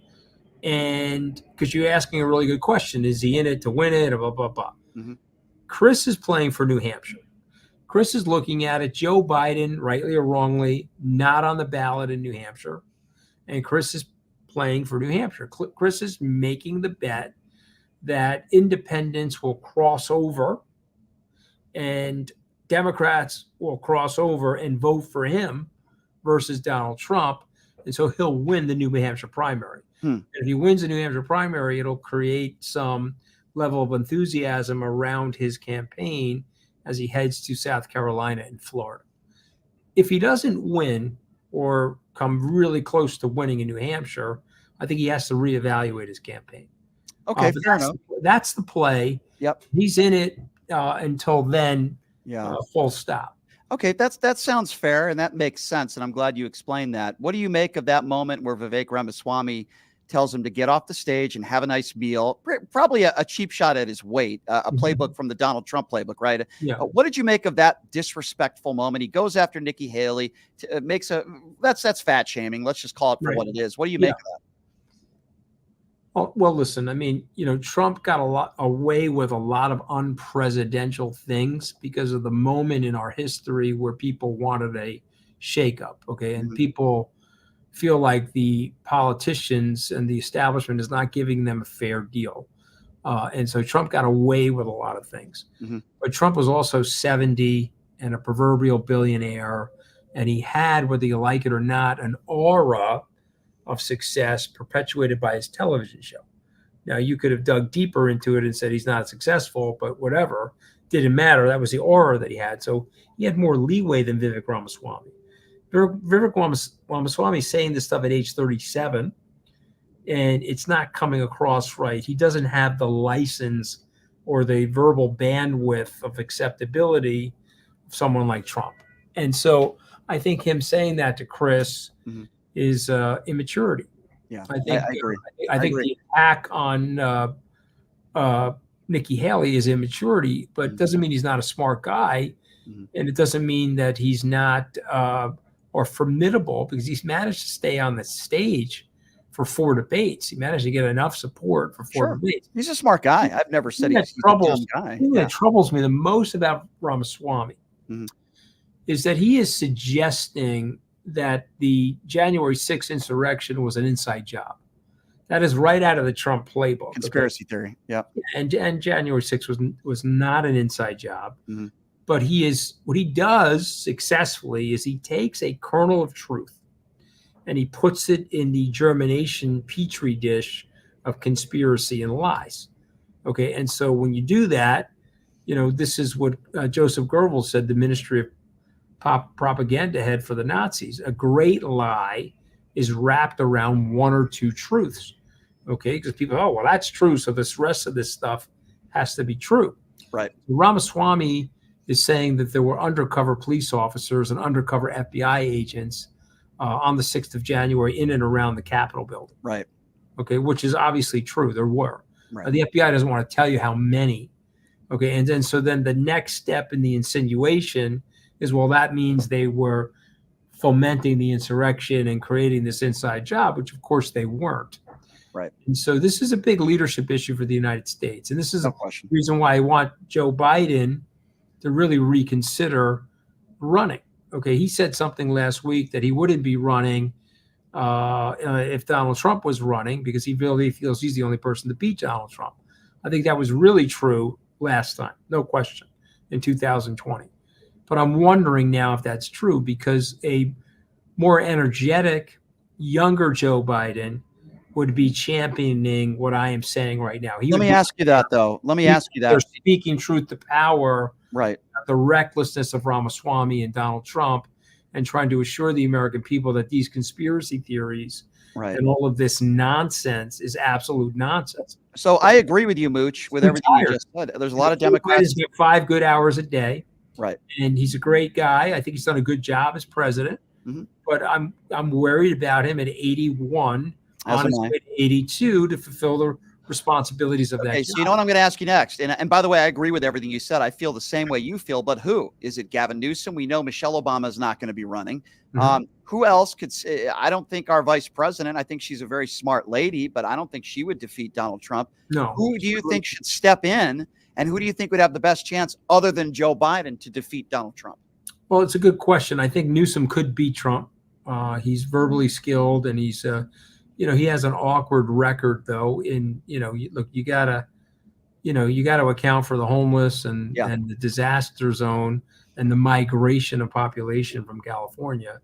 And because you're asking a really good question, is he in it to win it? Or blah, blah, blah. Chris is playing for New Hampshire. Chris is looking at it. Joe Biden, rightly or wrongly, not on the ballot in New Hampshire. And Chris is playing for New Hampshire. Chris is making the bet that independents will cross over and Democrats will cross over and vote for him versus Donald Trump. And so he'll win the New Hampshire primary. And if he wins the New Hampshire primary, it'll create some level of enthusiasm around his campaign as he heads to South Carolina and Florida. If he doesn't win or come really close to winning in New Hampshire, I think he has to reevaluate his campaign. Okay, fair enough. That's the play. Yep. He's in it until then, full stop. Okay, that sounds fair, and that makes sense, and I'm glad you explained that. What do you make of that moment where Vivek Ramaswamy tells him to get off the stage and have a nice meal, probably a cheap shot at his weight, a playbook from the Donald Trump playbook, right? Yeah. What did you make of that disrespectful moment? He goes after Nikki Haley, that's fat shaming. Let's just call it for what it is. What do you make of that? Well, listen, I mean, Trump got away with a lot of unpresidential things because of the moment in our history where people wanted a shakeup. Okay. And people feel like the politicians and the establishment is not giving them a fair deal. And so Trump got away with a lot of things. But Trump was also 70 and a proverbial billionaire. And he had, whether you like it or not, an aura of success perpetuated by his television show. Now, you could have dug deeper into it and said he's not successful, but whatever. Didn't matter. That was the aura that he had. So he had more leeway than Vivek Ramaswamy. Vivek Ramaswamy is saying this stuff at age 37, and it's not coming across right. He doesn't have the license or the verbal bandwidth of acceptability of someone like Trump. And so I think him saying that to Chris is immaturity. Yeah, I agree. I think agree. the attack on Nikki Haley is immaturity, but it doesn't mean he's not a smart guy. And it doesn't mean that he's not or formidable, because he's managed to stay on the stage for 4 debates. He managed to get enough support for 4 debates. He's a smart guy. I've never said he's a dumb guy. The thing that troubles me the most about Ramaswamy is that he is suggesting that the January 6th insurrection was an inside job. That is right out of the Trump playbook. Conspiracy theory. Yeah. And January 6th was not an inside job. But what he does successfully is he takes a kernel of truth and he puts it in the germination petri dish of conspiracy and lies. Okay. And so when you do that, this is what Joseph Goebbels said, the Ministry of Propaganda head for the Nazis. A great lie is wrapped around 1 or 2 truths. Okay. Because people, well, that's true. So this rest of this stuff has to be true. Right. Ramaswamy is saying that there were undercover police officers and undercover FBI agents on the 6th of January in and around the Capitol building. Right. Okay, which is obviously true. There were. Right. The FBI doesn't want to tell you how many. Okay, and then the next step in the insinuation is, well, that means they were fomenting the insurrection and creating this inside job, which of course they weren't. Right. And so this is a big leadership issue for the United States. And this is the reason why I want Joe Biden to really reconsider running. Okay, he said something last week that he wouldn't be running if Donald Trump was running, because he really feels he's the only person to beat Donald Trump. I think that was really true last time, no question, in 2020. But I'm wondering now if that's true, because a more energetic, younger Joe Biden would be championing what I am saying right now. Let me ask you that, though. Let me ask you that. They're speaking truth to power. Right. The recklessness of Ramaswamy and Donald Trump, and trying to assure the American people that these conspiracy theories and all of this nonsense is absolute nonsense. So I agree with you, Mooch, with everything you just said. There's a lot of Democrats. Get 5 good hours a day. Right. And he's a great guy. I think he's done a good job as president. But I'm worried about him at 81, on his way to 82, to fulfill the responsibilities of that job. So you know what I'm going to ask you next? And by the way, I agree with everything you said. I feel the same way you feel, but who? Is it Gavin Newsom? We know Michelle Obama is not going to be running. Who else could say? I don't think our vice president, I think she's a very smart lady, but I don't think she would defeat Donald Trump. No. Who do you think should step in, and who do you think would have the best chance other than Joe Biden to defeat Donald Trump? Well, it's a good question. I think Newsom could beat Trump. He's verbally skilled, and he's he has an awkward record, though. Look, you gotta account for the homeless and the disaster zone and the migration of population from California.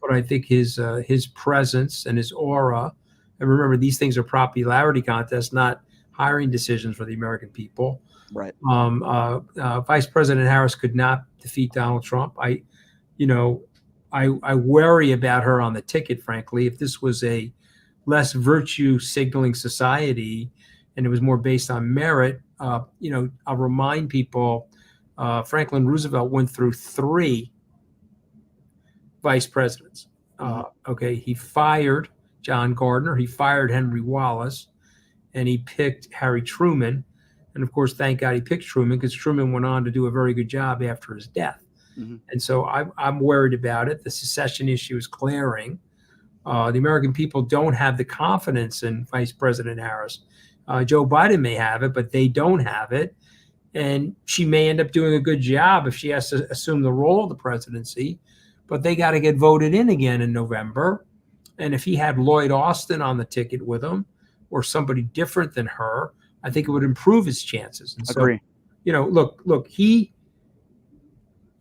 But I think his presence and his aura, and remember, these things are popularity contests, not hiring decisions for the American people. Right. Vice President Harris could not defeat Donald Trump. I worry about her on the ticket, frankly. If this was a less virtue signaling society and it was more based on merit, I'll remind people, Franklin Roosevelt went through 3 vice presidents. He fired John Gardner, he fired Henry Wallace, and he picked Harry Truman. And of course, thank God he picked Truman, because Truman went on to do a very good job after his death. And so I'm worried about it. The secession issue is glaring. The American people don't have the confidence in Vice President Harris. Joe Biden may have it, but they don't have it. And she may end up doing a good job if she has to assume the role of the presidency. But they got to get voted in again in November. And if he had Lloyd Austin on the ticket with him, or somebody different than her, I think it would improve his chances. And Agree. So, look,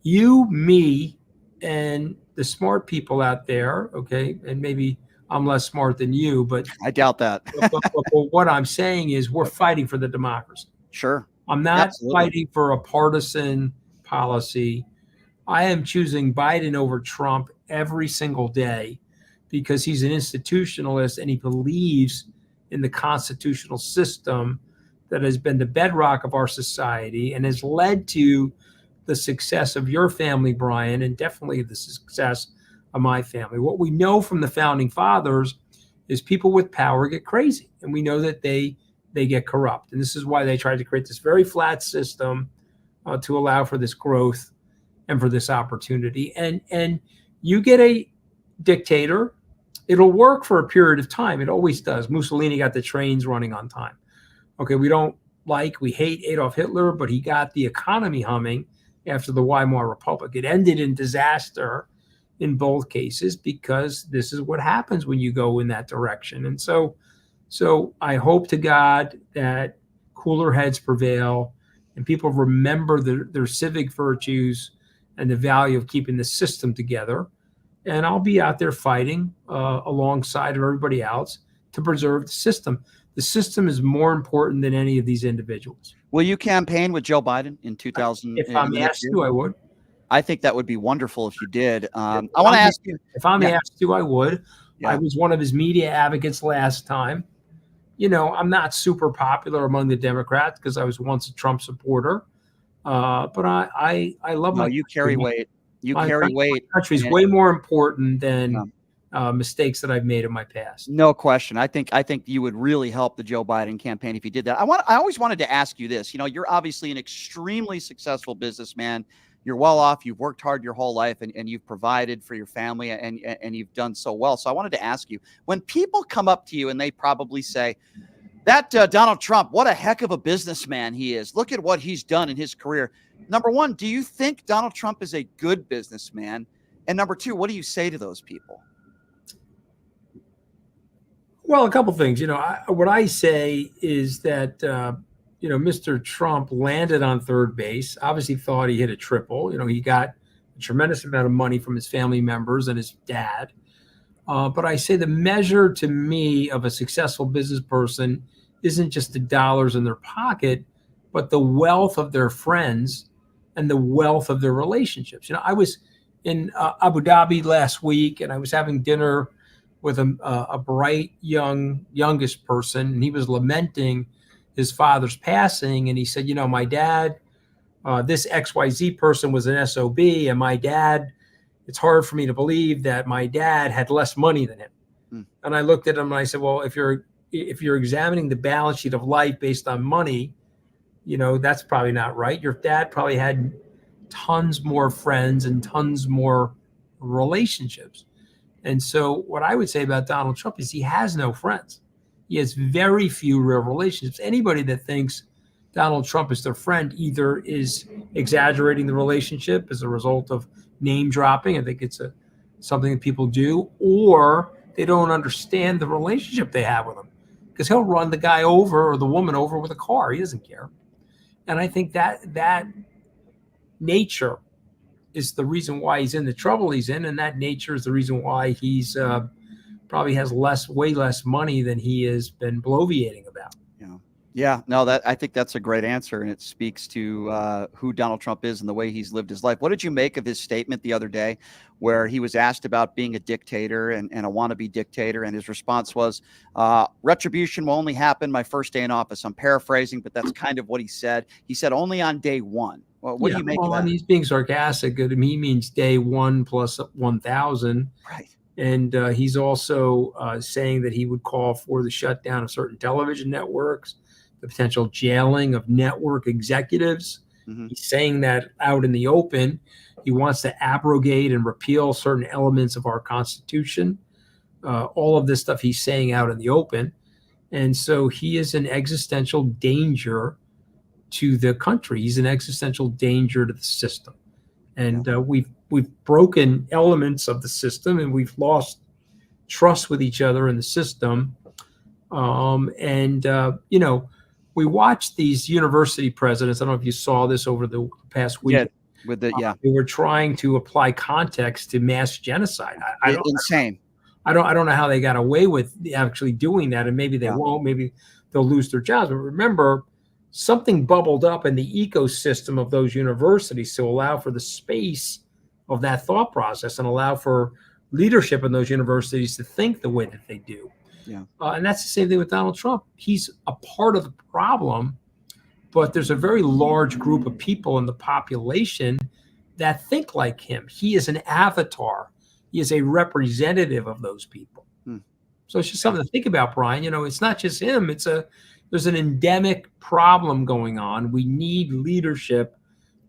you, me, and the smart people out there, and maybe I'm less smart than you, but I doubt that. but what I'm saying is we're fighting for the democracy. Sure. I'm not fighting for a partisan policy. I am choosing Biden over Trump every single day because he's an institutionalist and he believes in the constitutional system that has been the bedrock of our society and has led to the success of your family, Brian, and definitely the success of my family. What we know from the founding fathers is people with power get crazy, and we know that they get corrupt. And this is why they tried to create this very flat system to allow for this growth and for this opportunity. And you get a dictator, it'll work for a period of time. It always does. Mussolini got the trains running on time. We hate Adolf Hitler, but he got the economy humming after the Weimar Republic. It ended in disaster in both cases because this is what happens when you go in that direction. And so I hope to God that cooler heads prevail and people remember their civic virtues and the value of keeping the system together. And I'll be out there fighting alongside of everybody else to preserve the system. The system is more important than any of these individuals. Will you campaign with Joe Biden in 2000? If I'm asked to, I would. I think that would be wonderful if you did. I want to ask you. If I'm asked to, I would. Yeah. I was one of his media advocates last time. I'm not super popular among the Democrats because I was once a Trump supporter. But I love my. You carry weight. You carry weight. My country is way more important than mistakes that I've made in my past. No question. I think you would really help the Joe Biden campaign if you did that. I always wanted to ask you this. You're obviously an extremely successful businessman. You're well off. You've worked hard your whole life, and you've provided for your family, and you've done so well. So I wanted to ask you, when people come up to you and they probably say, that Donald Trump, what a heck of a businessman he is. Look at what he's done in his career. Number one, do you think Donald Trump is a good businessman? And number two, what do you say to those people? Well, a couple things. What I say is that, Mr. Trump landed on third base, obviously thought he hit a triple. He got a tremendous amount of money from his family members and his dad. But I say the measure to me of a successful business person isn't just the dollars in their pocket, but the wealth of their friends and the wealth of their relationships. I was in Abu Dhabi last week, and I was having dinner with a bright youngest person, and he was lamenting his father's passing. And he said, my dad, this XYZ person was an SOB, and my dad, it's hard for me to believe that my dad had less money than him. And I looked at him and I said, well, if you're examining the balance sheet of life based on money, that's probably not right. Your dad probably had tons more friends and tons more relationships. And so what I would say about Donald Trump is he has no friends. He has very few real relationships. Anybody that thinks Donald Trump is their friend either is exaggerating the relationship as a result of name dropping. I think it's something that people do, or they don't understand the relationship they have with him, because he'll run the guy over or the woman over with a car. He doesn't care. And I think that nature is the reason why he's in the trouble he's in, and that nature is the reason why he's probably has way less money than he has been bloviating about. Yeah, no, I think that's a great answer, and it speaks to who Donald Trump is and the way he's lived his life. What did you make of his statement the other day where he was asked about being a dictator and a wannabe dictator, and his response was, retribution will only happen my first day in office. I'm paraphrasing, but that's kind of what he said. He said only on day one. Well, what do you make of that? I mean, he's being sarcastic. He means day one plus 1,000. Right. And he's also saying that he would call for the shutdown of certain television networks, the potential jailing of network executives. He's saying that out in the open. He wants to abrogate and repeal certain elements of our Constitution. All of this stuff he's saying out in the open. And so he is an existential danger to the country. He's an existential danger to the system. And we've broken elements of the system, and we've lost trust with each other in the system. We watched these university presidents. I don't know if you saw this over the past week. They were trying to apply context to mass genocide. Insane. I don't know how they got away with actually doing that, and maybe they won't. Maybe they'll lose their jobs. But remember, something bubbled up in the ecosystem of those universities to allow for the space of that thought process and allow for leadership in those universities to think the way that they do. And that's the same thing with Donald Trump. He's a part of the problem, but there's a very large group of people in the population that think like him. He is an avatar. He is a representative of those people. So it's just something to think about, Brian. It's not just him. There's an endemic problem going on. We need leadership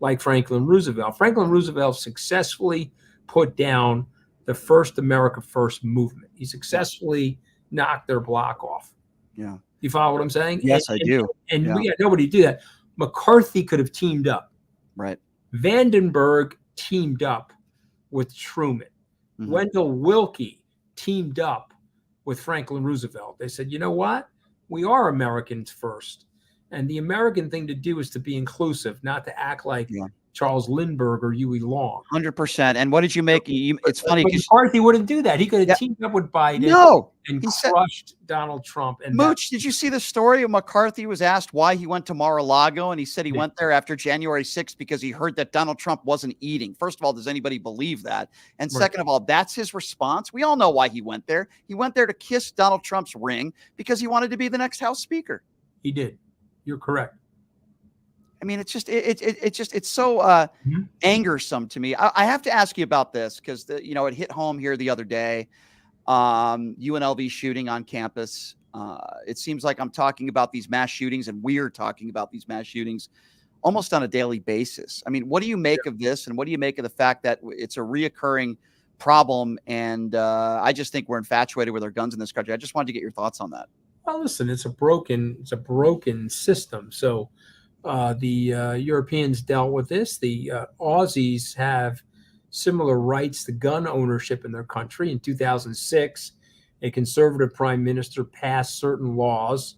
like Franklin Roosevelt. Franklin Roosevelt successfully put down the first America First movement. He successfully knocked their block off. Yeah. You follow what I'm saying? Yes, I do. And we had nobody do that. McCarthy could have teamed up. Right. Vandenberg teamed up with Truman. Wendell Willkie teamed up with Franklin Roosevelt. They said, you know what? We are Americans first. And the American thing to do is to be inclusive, not to act like Charles Lindbergh or Huey Long. 100%. And what did you make? It's funny because McCarthy wouldn't do that. He could have teamed up with Biden and crushed Donald Trump. And Mooch, did you see the story of McCarthy was asked why he went to Mar-a-Lago, and he said he went there after January 6th because he heard that Donald Trump wasn't eating. First of all, does anybody believe that? And second of all, that's his response. We all know why he went there. He went there to kiss Donald Trump's ring because he wanted to be the next House Speaker. He did. You're correct. I mean, it's so angersome to me. I have to ask you about this because it hit home here the other day. UNLV shooting on campus. It seems like I'm talking about these mass shootings, and we're talking about these mass shootings almost on a daily basis. I mean, what do you make of this, and what do you make of the fact that it's a reoccurring problem? And I just think we're infatuated with our guns in this country. I just wanted to get your thoughts on that. Well, listen, it's a broken system. So the Europeans dealt with this. The Aussies have similar rights to gun ownership in their country. In 2006, a conservative prime minister passed certain laws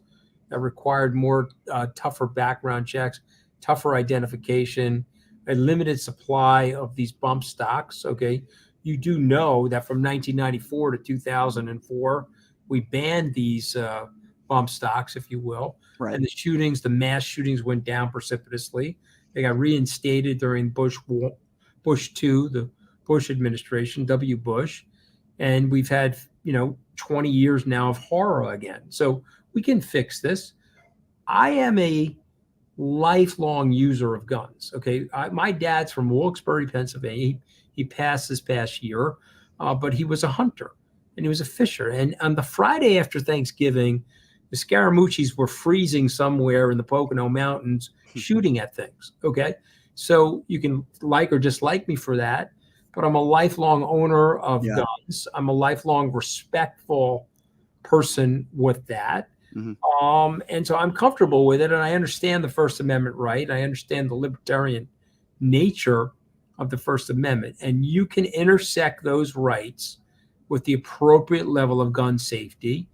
that required more tougher background checks, tougher identification, a limited supply of these bump stocks. Okay, you do know that from 1994 to 2004, we banned these bump stocks, if you will. Right. And the mass shootings went down precipitously. They got reinstated during Bush 2, the Bush administration, W. Bush. And we've had, 20 years now of horror again. So we can fix this. I am a lifelong user of guns. Okay. My dad's from Wilkes-Barre, Pennsylvania. He passed this past year, but he was a hunter and he was a fisher. And on the Friday after Thanksgiving, the Scaramuccis were freezing somewhere in the Pocono Mountains shooting at things. Okay. So you can like or dislike me for that, but I'm a lifelong owner of guns. I'm a lifelong respectful person with that. And so I'm comfortable with it. And I understand the First Amendment right. I understand the libertarian nature of the First Amendment. And you can intersect those rights with the appropriate level of gun safety.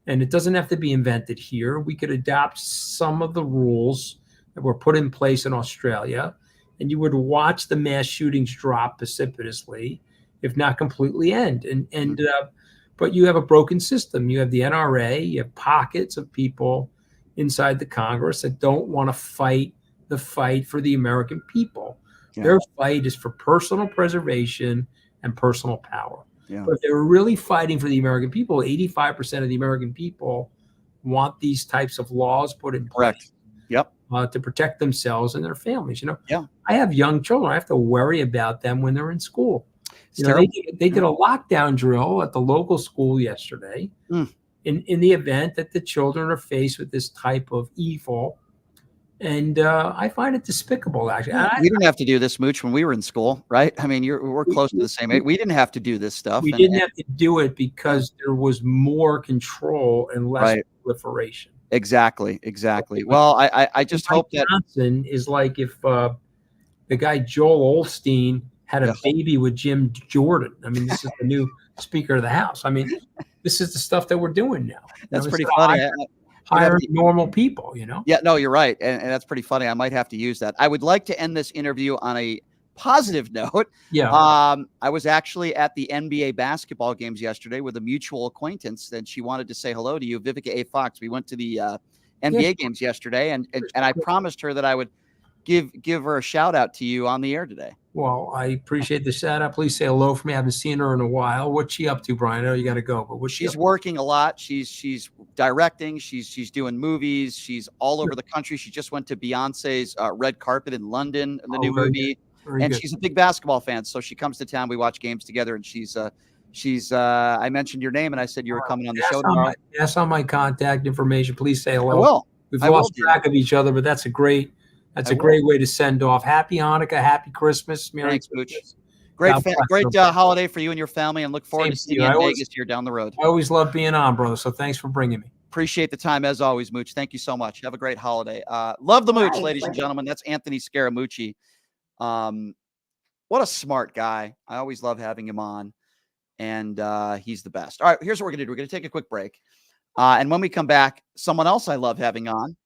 And it doesn't have to be invented here. We could adopt some of the rules that were put in place in Australia, and you would watch the mass shootings drop precipitously, if not completely end. But you have a broken system. You have the NRA, you have pockets of people inside the Congress that don't want to fight the fight for the American people. Their fight is for personal preservation and personal power. But if they were really fighting for the American people, 85% of the American people want these types of laws put in place. To protect themselves and their families. I have young children. I have to worry about them when they're in school. They did a lockdown drill at the local school yesterday in the event that the children are faced with this type of evil. And I find it despicable, actually. We didn't have to do this, Mooch, when we were in school, right? I mean, we're close to the same age. We didn't have to do this stuff. We didn't have to do it because there was more control and less proliferation. Exactly. Well, I just hope that Johnson is like if the guy Joel Osteen had a baby with Jim Jordan. I mean, this is the new Speaker of the House. I mean, this is the stuff that we're doing now. That's pretty funny. Hiring normal people, Yeah, no, you're right. And that's pretty funny. I might have to use that. I would like to end this interview on a positive note. I was actually at the NBA basketball games yesterday with a mutual acquaintance, and she wanted to say hello to you, Vivica A. Fox. We went to the NBA games yesterday, and I promised her that I would give her a shout out to you on the air today. Well, I appreciate the shout out. Please say hello for me. I haven't seen her in a while. What's she up to, Brian? I know you got to go, but she's working a lot. She's directing. She's doing movies. She's all over the country. She just went to Beyonce's red carpet in London, the new movie. Very good. She's a big basketball fan, so she comes to town. We watch games together, and she's. I mentioned your name, and I said you were coming on the show tomorrow. Pass on my contact information. Please say hello. I will. We've lost track of each other, but that's a great way to send off. Happy Hanukkah, happy Christmas, Merry Christmas. Great holiday for you and your family, and look forward to seeing you in Vegas here down the road. I always love being on, brother. So thanks for bringing me. Appreciate the time as always, Mooch. Thank you so much. Have a great holiday. Love the Mooch, ladies and gentlemen. That's Anthony Scaramucci. What a smart guy. I always love having him on, and he's the best. All right, here's what we're gonna do. We're gonna take a quick break, and when we come back, someone else I love having on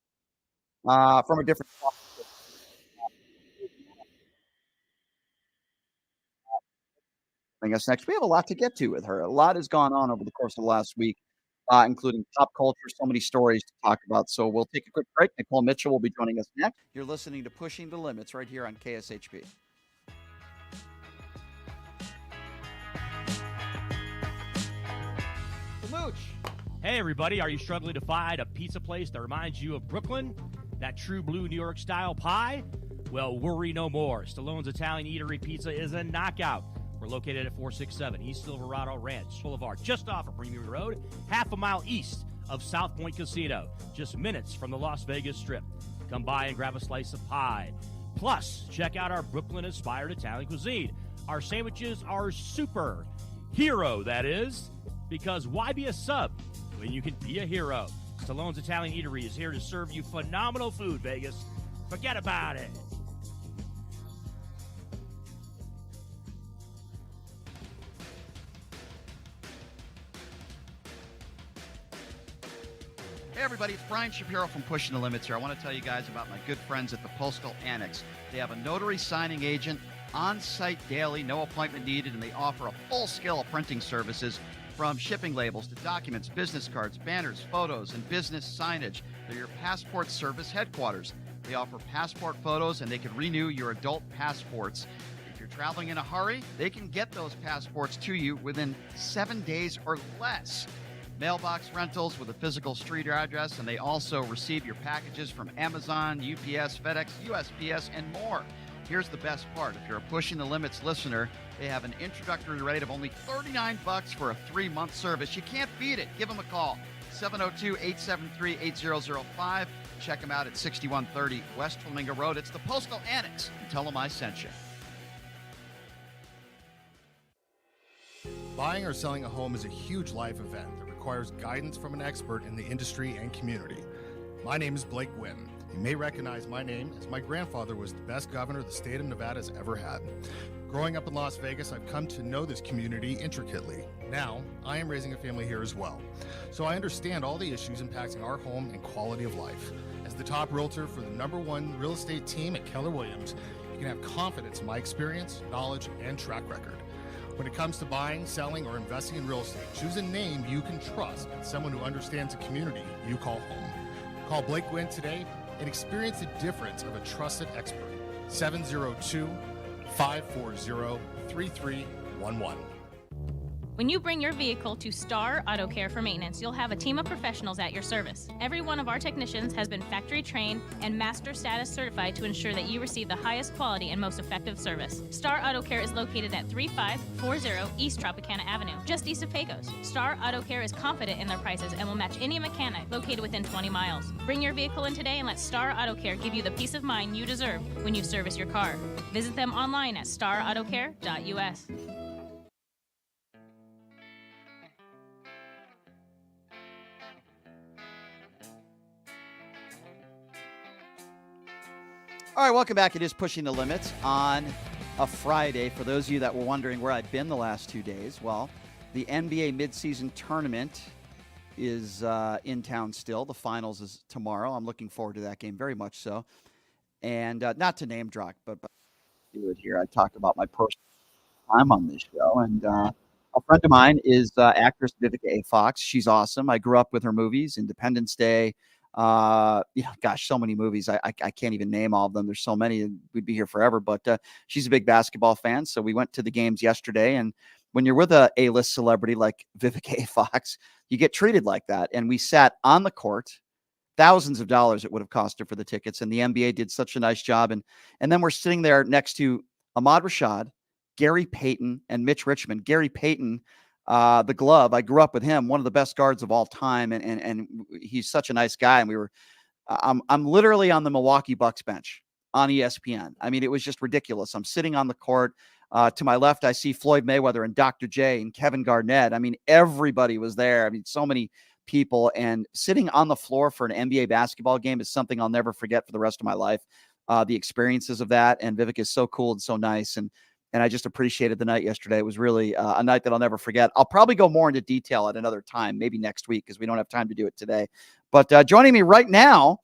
from a different. I guess next we have a lot to get to with her. A lot has gone on over the course of the last week, including pop culture. So many stories to talk about. So we'll take a quick break. Nicole Mitchell will be joining us next. You're listening to Pushing the Limits right here on KSHP. The Mooch. Hey everybody, are you struggling to find a pizza place that reminds you of Brooklyn? That true blue New York style pie? Well, worry no more. Stallone's Italian Eatery Pizza is a knockout. We're located at 467 East Silverado Ranch Boulevard, just off of Premier Road, half a mile east of South Point Casino, just minutes from the Las Vegas Strip. Come by and grab a slice of pie. Plus, check out our Brooklyn-inspired Italian cuisine. Our sandwiches are super. Hero, that is. Because why be a sub when you can be a hero? Stallone's Italian Eatery is here to serve you phenomenal food, Vegas. Forget about it. Hey everybody, it's Brian Shapiro from Pushing the Limits here. I want to tell you guys about my good friends at the Postal Annex. They have a notary signing agent on-site daily, no appointment needed, and they offer a full scale of printing services from shipping labels to documents, business cards, banners, photos, and business signage. They're your passport service headquarters. They offer passport photos, and they can renew your adult passports. If you're traveling in a hurry, they can get those passports to you within 7 days or less. Mailbox rentals with a physical street address, and they also receive your packages from Amazon, UPS, FedEx, USPS, and more. Here's the best part. If you're a Pushing the Limits listener, they have an introductory rate of only $39 for a 3-month service. You can't beat it. Give them a call, 702-873-8005. Check them out at 6130 West Flamingo Road. It's the Postal Annex. And tell them I sent you. Buying or selling a home is a huge life event that requires guidance from an expert in the industry and community. My name is Blake Wynn. You may recognize my name as my grandfather was the best governor the state of Nevada has ever had. Growing up in Las Vegas, I've come to know this community intricately. Now, I am raising a family here as well, so I understand all the issues impacting our home and quality of life. As the top realtor for the #1 real estate team at Keller Williams, you can have confidence in my experience, knowledge, and track record. When it comes to buying, selling, or investing in real estate, choose a name you can trust and someone who understands the community you call home. Call Blake Wynn today and experience the difference of a trusted expert. 702-540-3311. When you bring your vehicle to Star Auto Care for maintenance, you'll have a team of professionals at your service. Every one of our technicians has been factory trained and master status certified to ensure that you receive the highest quality and most effective service. Star Auto Care is located at 3540 East Tropicana Avenue, just east of Pecos. Star Auto Care is confident in their prices and will match any mechanic located within 20 miles. Bring your vehicle in today and let Star Auto Care give you the peace of mind you deserve when you service your car. Visit them online at starautocare.us. All right, welcome back. It is Pushing the Limits on a Friday. For those of you that were wondering where I've been the last 2 days, well, the NBA midseason tournament is in town still. The finals is tomorrow. I'm looking forward to that game very much so. And not to name drop, but do it here. I talk about my personal time on this show. And a friend of mine is actress Vivica A. Fox. She's awesome. I grew up with her movies, Independence Day. Gosh, so many movies. I can't even name all of them. There's so many, and we'd be here forever. But she's a big basketball fan, so we went to the games yesterday. And when you're with a A-list celebrity like Vivica A. Fox, you get treated like that. And we sat on the court. Thousands of dollars it would have cost her for the tickets, and the NBA did such a nice job. And then we're sitting there next to Ahmad Rashad, Gary Payton, and Mitch Richmond. Gary Payton, the glove, I grew up with him, one of the best guards of all time, and he's such a nice guy. And we were, I'm literally on the Milwaukee Bucks bench on ESPN. I mean, it was just ridiculous. I'm sitting on the court. To my left, I see Floyd Mayweather and Dr. J and Kevin Garnett. I mean, everybody was there. I mean, so many people, and sitting on the floor for an NBA basketball game is something I'll never forget for the rest of my life. The experiences of that, and Vivica is so cool and so nice. And I just appreciated the night yesterday. It was really a night that I'll never forget. I'll probably go more into detail at another time, maybe next week, because we don't have time to do it today. But joining me right now,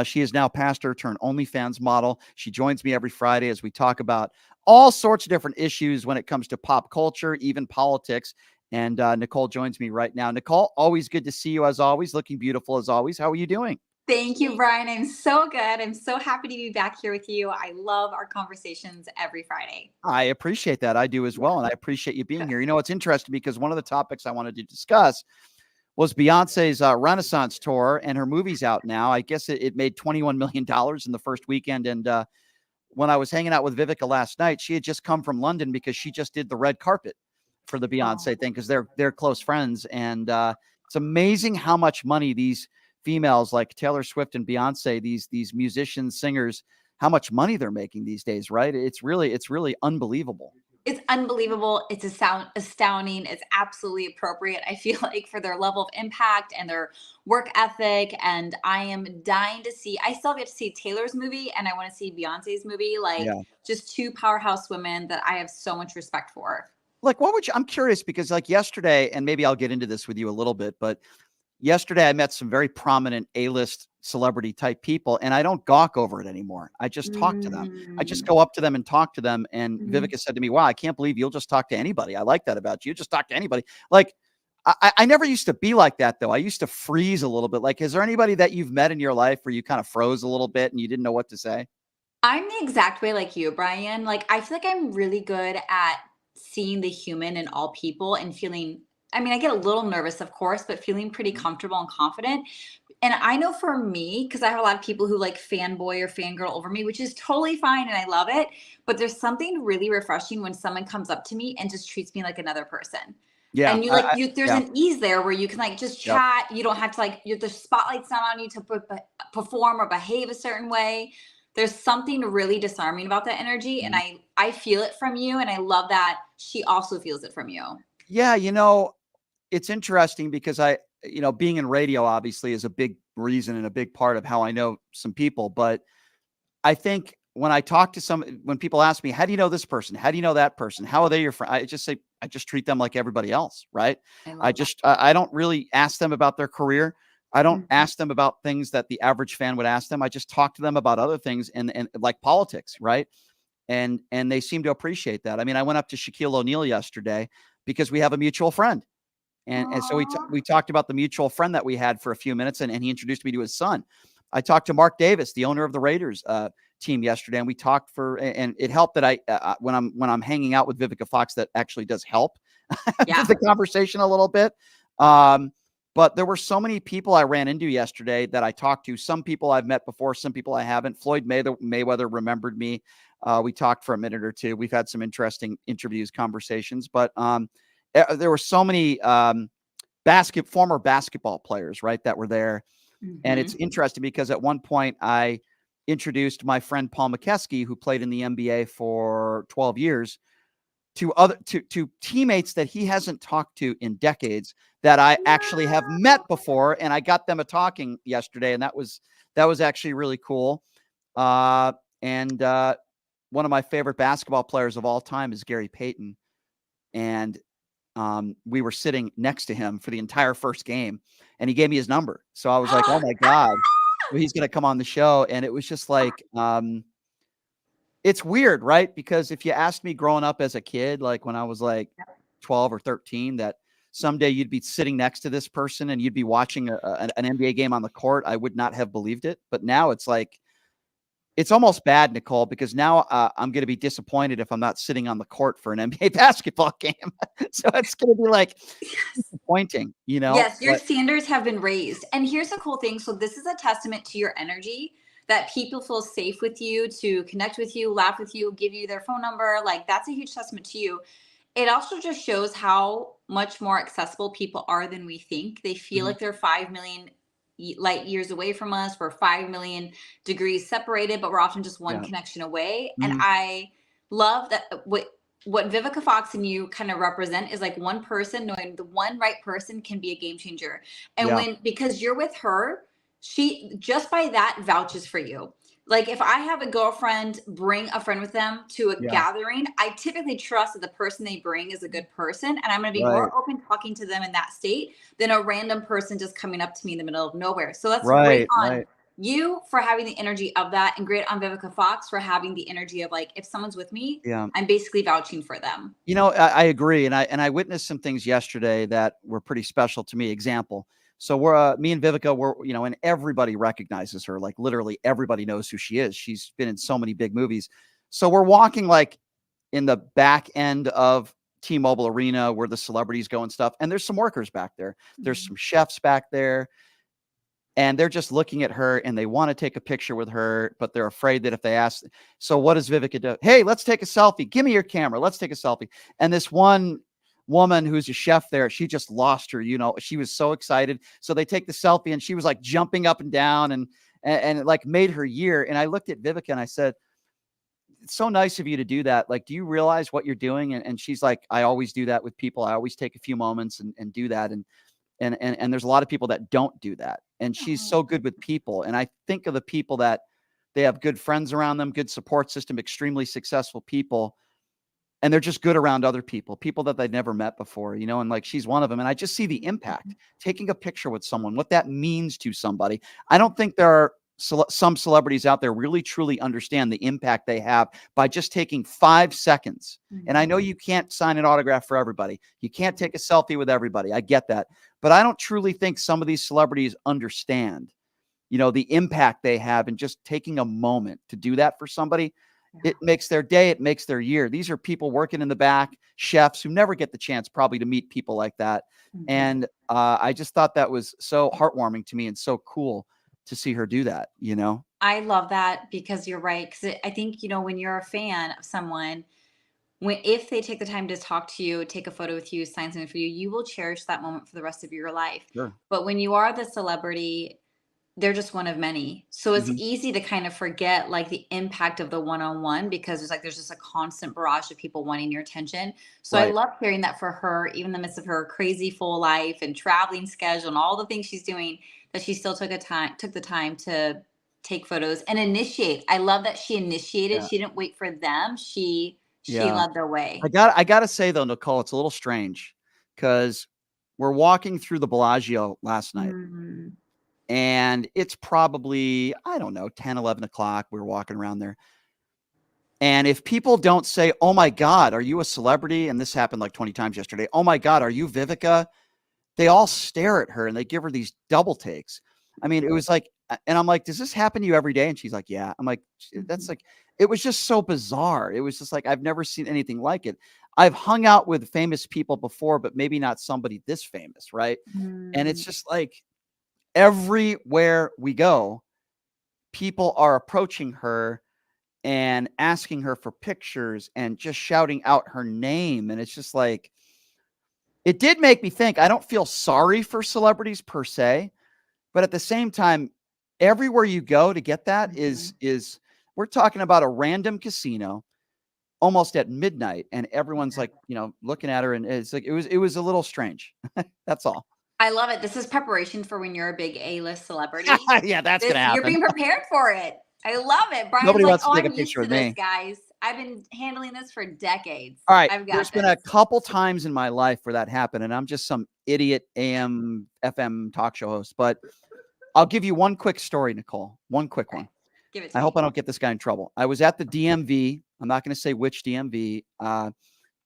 she is now pastor turned OnlyFans model. She joins me every Friday as we talk about all sorts of different issues when it comes to pop culture, even politics. And Nicole joins me right now. Nicole, always good to see you as always, looking beautiful as always. How are you doing? Thank you, Brian. I'm so good. I'm so happy to be back here with you. I love our conversations every Friday. I appreciate that. I do as well. And I appreciate you being here. You know, it's interesting because one of the topics I wanted to discuss was Beyonce's Renaissance tour, and her movie's out now. I guess it made $21 million in the first weekend. And when I was hanging out with Vivica last night, she had just come from London because she just did the red carpet for the Beyonce thing, because they're close friends. And it's amazing how much money these females like Taylor Swift and Beyonce, these musicians, singers, how much money they're making these days, right? It's really unbelievable. It's unbelievable. It's astounding. It's absolutely appropriate, I feel like, for their level of impact and their work ethic. And I am dying to see, I still get to see Taylor's movie, and I want to see Beyonce's movie. Just two powerhouse women that I have so much respect for. Like, what would you, I'm curious, because like yesterday, and maybe I'll get into this with you a little bit, but yesterday I met some very prominent A-list celebrity type people, and I don't gawk over it anymore. I just talk to them. I just go up to them and talk to them. And Vivica said to me, wow, I can't believe you'll just talk to anybody. I like that about you. Just talk to anybody. Like, I never used to be like that, though. I used to freeze a little bit. Like, is there anybody that you've met in your life where you kind of froze a little bit and you didn't know what to say? I'm the exact way like you, Brian. Like, I feel like I'm really good at seeing the human in all people and feeling, I mean, I get a little nervous, of course, but feeling pretty comfortable and confident. And I know for me, because I have a lot of people who like fanboy or fangirl over me, which is totally fine and I love it. But there's something really refreshing when someone comes up to me and just treats me like another person. Yeah. And there's an ease there where you can like just chat. You don't have to like, the spotlight's not on you to perform or behave a certain way. There's something really disarming about that energy. And I feel it from you. And I love that she also feels it from you. Yeah. It's interesting because being in radio obviously is a big reason and a big part of how I know some people. But I think when I talk to when people ask me, how do you know this person? How do you know that person? How are they your friend? I just say, I just treat them like everybody else. Right. I don't really ask them about their career. I don't ask them about things that the average fan would ask them. I just talk to them about other things and like politics. Right. And they seem to appreciate that. I mean, I went up to Shaquille O'Neal yesterday because we have a mutual friend. And so we talked about the mutual friend that we had for a few minutes, and he introduced me to his son. I talked to Mark Davis, the owner of the Raiders team, yesterday, and we talked and it helped that when I'm hanging out with Vivica Fox, that actually does help the conversation a little bit. But there were so many people I ran into yesterday that I talked to. Some people I've met before, some people I haven't. Floyd Mayweather remembered me. We talked for a minute or two. We've had some interesting interviews, conversations, but there were so many former basketball players, right, that were there. And it's interesting because at one point I introduced my friend Paul McKeskey, who played in the NBA for 12 years, to teammates that he hasn't talked to in decades that I actually have met before. And I got them a talking yesterday, and that was actually really cool. And one of my favorite basketball players of all time is Gary Payton. And we were sitting next to him for the entire first game, and he gave me his number. So I was like, oh my God, he's going to come on the show. And it was just like, it's weird, right? Because if you asked me growing up as a kid, like when I was like 12 or 13, that someday you'd be sitting next to this person and you'd be watching an NBA game on the court, I would not have believed it. But now it's like, it's almost bad, Nicole, because now I'm going to be disappointed if I'm not sitting on the court for an NBA basketball game. So it's going to be like disappointing, Yes, your standards have been raised. And here's the cool thing. So this is a testament to your energy, that people feel safe with you, to connect with you, laugh with you, give you their phone number. Like, that's a huge testament to you. It also just shows how much more accessible people are than we think. They feel like they're 5 million light years away from us. We're 5 million degrees separated, but we're often just one connection away. And I love that what Vivica Fox and you kind of represent is like one person knowing the one right person can be a game changer. And because you're with her, she just by that vouches for you. Like if I have a girlfriend bring a friend with them to a gathering, I typically trust that the person they bring is a good person. And I'm going to be more open talking to them in that state than a random person just coming up to me in the middle of nowhere. So that's great on you for having the energy of that, and great on Vivica Fox for having the energy of like, if someone's with me, I'm basically vouching for them. I agree. And I witnessed some things yesterday that were pretty special to me. Example. So we're me and Vivica were, and everybody recognizes her. Like literally everybody knows who she is. She's been in so many big movies. So we're walking like in the back end of T-Mobile Arena where the celebrities go and stuff. And there's some workers back there. There's some chefs back there. And they're just looking at her and they want to take a picture with her, but they're afraid that if they ask, so what does Vivica do? Hey, let's take a selfie. Give me your camera. Let's take a selfie. And this one woman who's a chef there, she just lost her, she was so excited. So they take the selfie and she was like jumping up and down and it like made her year. And I looked at Vivica and I said, it's so nice of you to do that. Like, do you realize what you're doing? And she's like, I always do that with people. I always take a few moments and do that. And there's a lot of people that don't do that. And she's so good with people. And I think of the people that they have good friends around them, good support system, extremely successful people. and they're just good around other people that they've never met before, and like she's one of them. And I just see the impact taking a picture with someone, what that means to somebody. I don't think there are some celebrities out there really truly understand the impact they have by just taking 5 seconds. And I know you can't sign an autograph for everybody. You can't take a selfie with everybody. I get that. But I don't truly think some of these celebrities understand, the impact they have in just taking a moment to do that for somebody. It makes their day. It makes their year. These are people working in the back, chefs who never get the chance probably to meet people like that. And I just thought that was so heartwarming to me and so cool to see her do that, I love that because you're right. Because I think, when you're a fan of someone, if they take the time to talk to you, take a photo with you, sign something for you, you will cherish that moment for the rest of your life. Sure. But when you are the celebrity, they're just one of many. So it's easy to kind of forget like the impact of the one-on-one because there's just a constant barrage of people wanting your attention. So I love hearing that for her, even in the midst of her crazy full life and traveling schedule and all the things she's doing, that she still took the time to take photos and initiate. I love that she initiated. Yeah. She didn't wait for them. She led the way. I gotta say though, Nicole, it's a little strange because we're walking through the Bellagio last night. And it's probably, I don't know, 10, 11 o'clock. We were walking around there. And if people don't say, oh my God, are you a celebrity? And this happened like 20 times yesterday. Oh my God, are you Vivica? They all stare at her and they give her these double takes. I mean, it was like, and I'm like, does this happen to you every day? And she's like, yeah. I'm like, that's like, it was just so bizarre. It was just like, I've never seen anything like it. I've hung out with famous people before, but maybe not somebody this famous, right? And it's just like, everywhere we go, people are approaching her and asking her for pictures and just shouting out her name. And it's just like, it did make me think. I don't feel sorry for celebrities per se, but at the same time, everywhere you go to get that is we're talking about a random casino almost at midnight. And everyone's like, looking at her, and it's like, it was a little strange. That's all. I love it. This is preparation for when you're a big A-list celebrity. Yeah, that's going to happen. You're being prepared for it. I love it. Brian's Nobody like, wants to take I'm a used picture to with this, me. guys. I've been handling this for decades. All right. I've got There's been a couple times in my life where that happened, and I'm just some idiot AM, FM talk show host. But I'll give you one quick story, Nicole. One quick one. Give it to I me. hope I don't get this guy in trouble. I was at the DMV. I'm not going to say which DMV.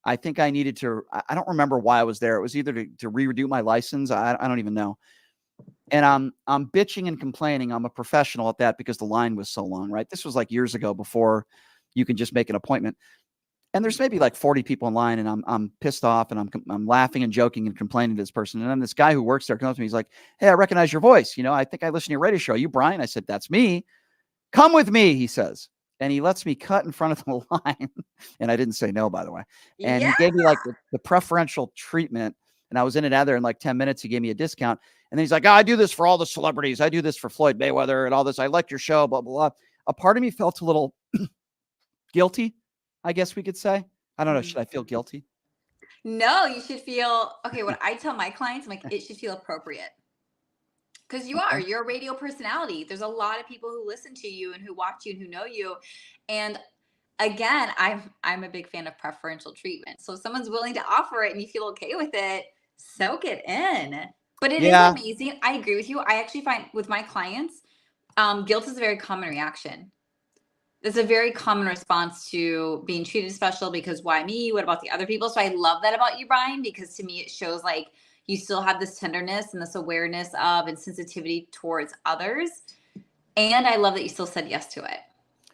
I think I needed to, I don't remember why I was there. It was either to redo my license. I don't even know. And I'm bitching and complaining. I'm a professional at that because the line was so long, right? This was like years ago before you can just make an appointment. And there's maybe like 40 people in line, and I'm pissed off, and I'm laughing and joking and complaining to this person. And then this guy who works there comes up to me. He's like, hey, I recognize your voice. I think I listen to your radio show. Are you Brian? I said, that's me. Come with me, he says. And he lets me cut in front of the line. And I didn't say no, by the way. And he gave me like the preferential treatment. And I was in and out of there in like 10 minutes. He gave me a discount. And then he's like, I do this for all the celebrities. I do this for Floyd Mayweather and all this. I like your show, blah, blah, blah. A part of me felt a little guilty, I guess we could say. I don't know. Should I feel guilty? No, you should feel, okay, what I tell my clients, I'm like, it should feel appropriate. Because you're a radio personality. There's a lot of people who listen to you and who watch you and who know you. And again, I'm a big fan of preferential treatment. So if someone's willing to offer it and you feel okay with it, soak it in. But it is amazing. I agree with you. I actually find with my clients, guilt is a very common reaction. It's a very common response to being treated special because why me? What about the other people? So I love that about you, Brian, because to me it shows like you still have this tenderness and this awareness of and sensitivity towards others. And I love that you still said yes to it.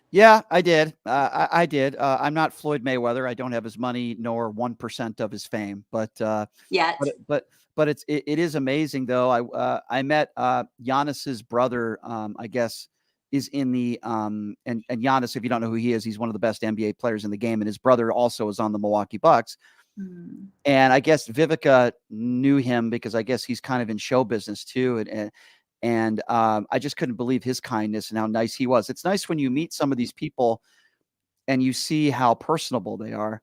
Yeah, I did. I did. I'm not Floyd Mayweather. I don't have his money nor 1% of his fame, but it is amazing though. I met Giannis's brother. I guess is in the and Giannis, if you don't know who he is, he's one of the best NBA players in the game, and his brother also is on the Milwaukee Bucks. And I guess Vivica knew him because I guess he's kind of in show business too. And I just couldn't believe his kindness and how nice he was. It's nice when you meet some of these people and you see how personable they are.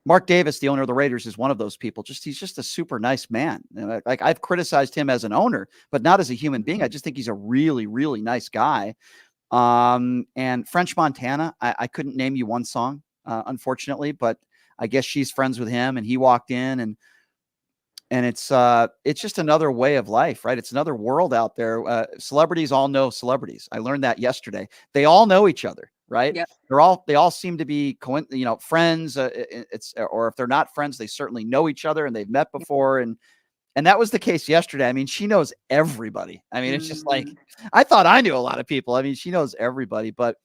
Mark Davis, the owner of the Raiders, is one of those people. He's just a super nice man. Like I've criticized him as an owner, but not as a human being. I just think he's a really, really nice guy. And French Montana, I couldn't name you one song, unfortunately, but I guess she's friends with him, and he walked in, and it's just another way of life, right? It's another world out there. Celebrities all know celebrities. I learned that yesterday. They all know each other, right? Yep. They all seem to be friends. Or if they're not friends, they certainly know each other and they've met before. And that was the case yesterday. I mean, she knows everybody. I mean, it's just like, I thought I knew a lot of people. I mean, she knows everybody, but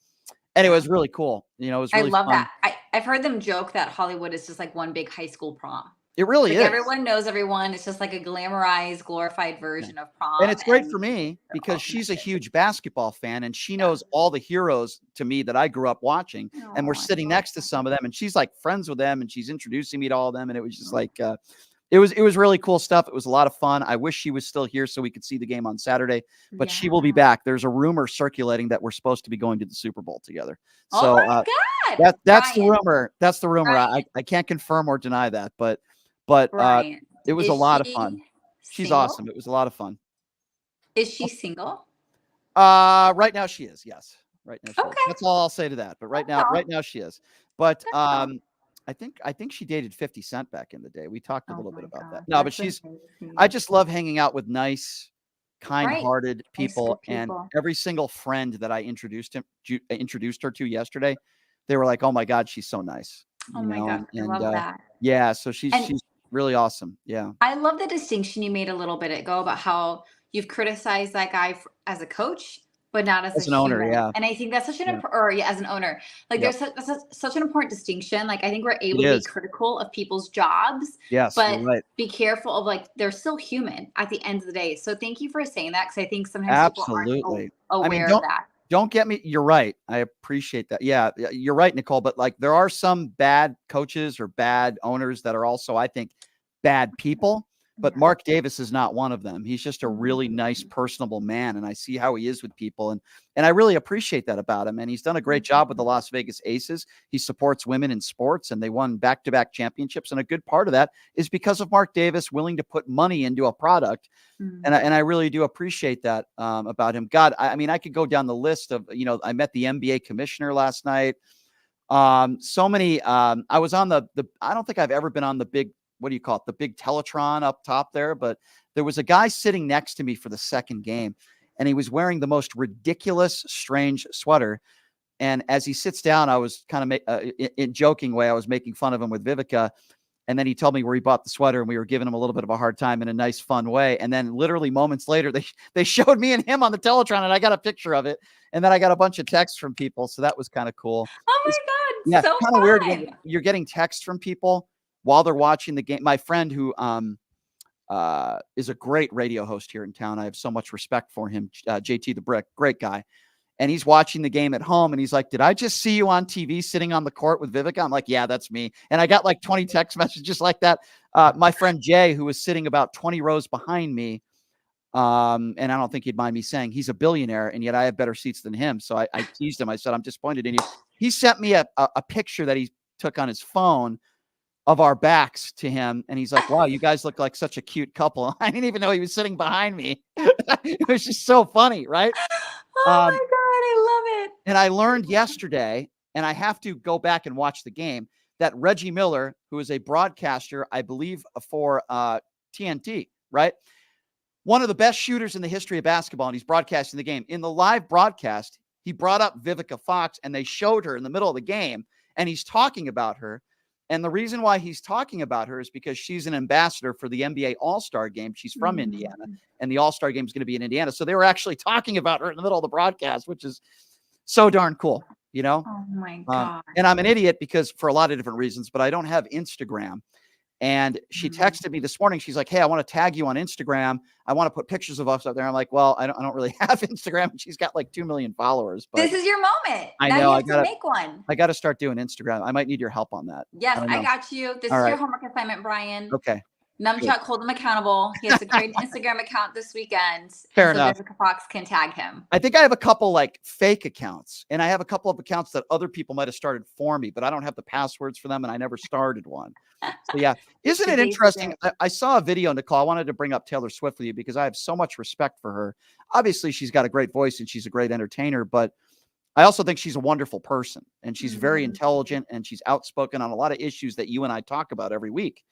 anyway, it was really cool. It was really I love fun. that. I've heard them joke that Hollywood is just like one big high school prom. It really like is. Everyone knows everyone. It's just like a glamorized, glorified version of prom. And it's great for me because she's a huge basketball fan and she knows all the heroes to me that I grew up watching. And we're sitting next to some of them and she's like friends with them and she's introducing me to all of them. And it was just like, it was really cool stuff. It was a lot of fun. I wish she was still here so we could see the game on Saturday, but she will be back. There's a rumor circulating that we're supposed to be going to the Super Bowl together. So my God. That's the rumor. That's the rumor. I can't confirm or deny that, but it was a lot of fun. She's awesome. It was a lot of fun. Is she single? Right now she is. Yes. Right now. She is. Okay. That's all I'll say to that. But right now she is. But I think she dated 50 Cent back in the day. We talked a little bit about that. No, but I just love hanging out with nice, kind-hearted people. And every single friend that I introduced her to yesterday, they were like, "Oh my God, she's so nice." Oh my God, I love that. Yeah, so she's really awesome. Yeah. I love the distinction you made a little bit ago about how you've criticized that guy as a coach, but not as an owner. Yeah. And I think that's such an as an owner, like there's such an important distinction. Like I think we're able to be critical of people's jobs, but be careful of like, they're still human at the end of the day. So thank you for saying that. Cause I think sometimes people aren't aware of that. Don't get me. You're right. I appreciate that. Yeah, you're right, Nicole. But like, there are some bad coaches or bad owners that are also, I think, bad people. But Mark Davis is not one of them. He's just a really nice, personable man. And I see how he is with people. And I really appreciate that about him. And he's done a great job with the Las Vegas Aces. He supports women in sports and they won back-to-back championships. And a good part of that is because of Mark Davis willing to put money into a product. And I really do appreciate that about him. God, I mean, I could go down the list of, I met the NBA commissioner last night. So many, I was on I don't think I've ever been on the big, what do you call it? The big Teletron up top there. But there was a guy sitting next to me for the second game and he was wearing the most ridiculous, strange sweater. And as he sits down, I was kind of in joking way, I was making fun of him with Vivica. And then he told me where he bought the sweater and we were giving him a little bit of a hard time in a nice, fun way. And then literally moments later, they showed me and him on the Teletron and I got a picture of it. And then I got a bunch of texts from people. So that was kind of cool. Oh my God. Yeah, so kind of weird when you're getting texts from people while they're watching the game. My friend who is a great radio host here in town. I have so much respect for him. JT the Brick, great guy. And he's watching the game at home and he's like, "Did I just see you on TV sitting on the court with Vivica?" I'm like, "Yeah, that's me." And I got like 20 text messages like that. My friend Jay, who was sitting about 20 rows behind me, and I don't think he'd mind me saying he's a billionaire and yet I have better seats than him. So I teased him. I said, "I'm disappointed in you." He sent me a picture that he took on his phone of our backs to him. And he's like, "Wow, you guys look like such a cute couple." I didn't even know he was sitting behind me. It was just so funny, right? Oh my God, I love it. And I learned yesterday, and I have to go back and watch the game, that Reggie Miller, who is a broadcaster, I believe, for TNT, right? One of the best shooters in the history of basketball, and he's broadcasting the game. In the live broadcast, he brought up Vivica Fox, and they showed her in the middle of the game, and he's talking about her. And the reason why he's talking about her is because she's an ambassador for the NBA All-Star game. She's from Indiana, and the All-Star game is going to be in Indiana. So they were actually talking about her in the middle of the broadcast, which is so darn cool, Oh my God. And I'm an idiot because for a lot of different reasons, but I don't have Instagram. And she texted me this morning. She's like, "Hey, I want to tag you on Instagram. I want to put pictures of us up there." I'm like, "Well, I don't really have Instagram." And she's got like 2 million followers. But this is your moment. I now know. You have to make one. I got to start doing Instagram. I might need your help on that. Yes, I got you. This is your homework assignment, Brian. Okay. Numchuck, hold him accountable. He has a great Instagram account this weekend. Fair enough. Vivica Fox can tag him. I think I have a couple like fake accounts, and I have a couple of accounts that other people might have started for me, but I don't have the passwords for them, and I never started one. So yeah, isn't it interesting? I saw a video, Nicole. I wanted to bring up Taylor Swift with you because I have so much respect for her. Obviously, she's got a great voice and she's a great entertainer, but I also think she's a wonderful person, and she's very intelligent, and she's outspoken on a lot of issues that you and I talk about every week.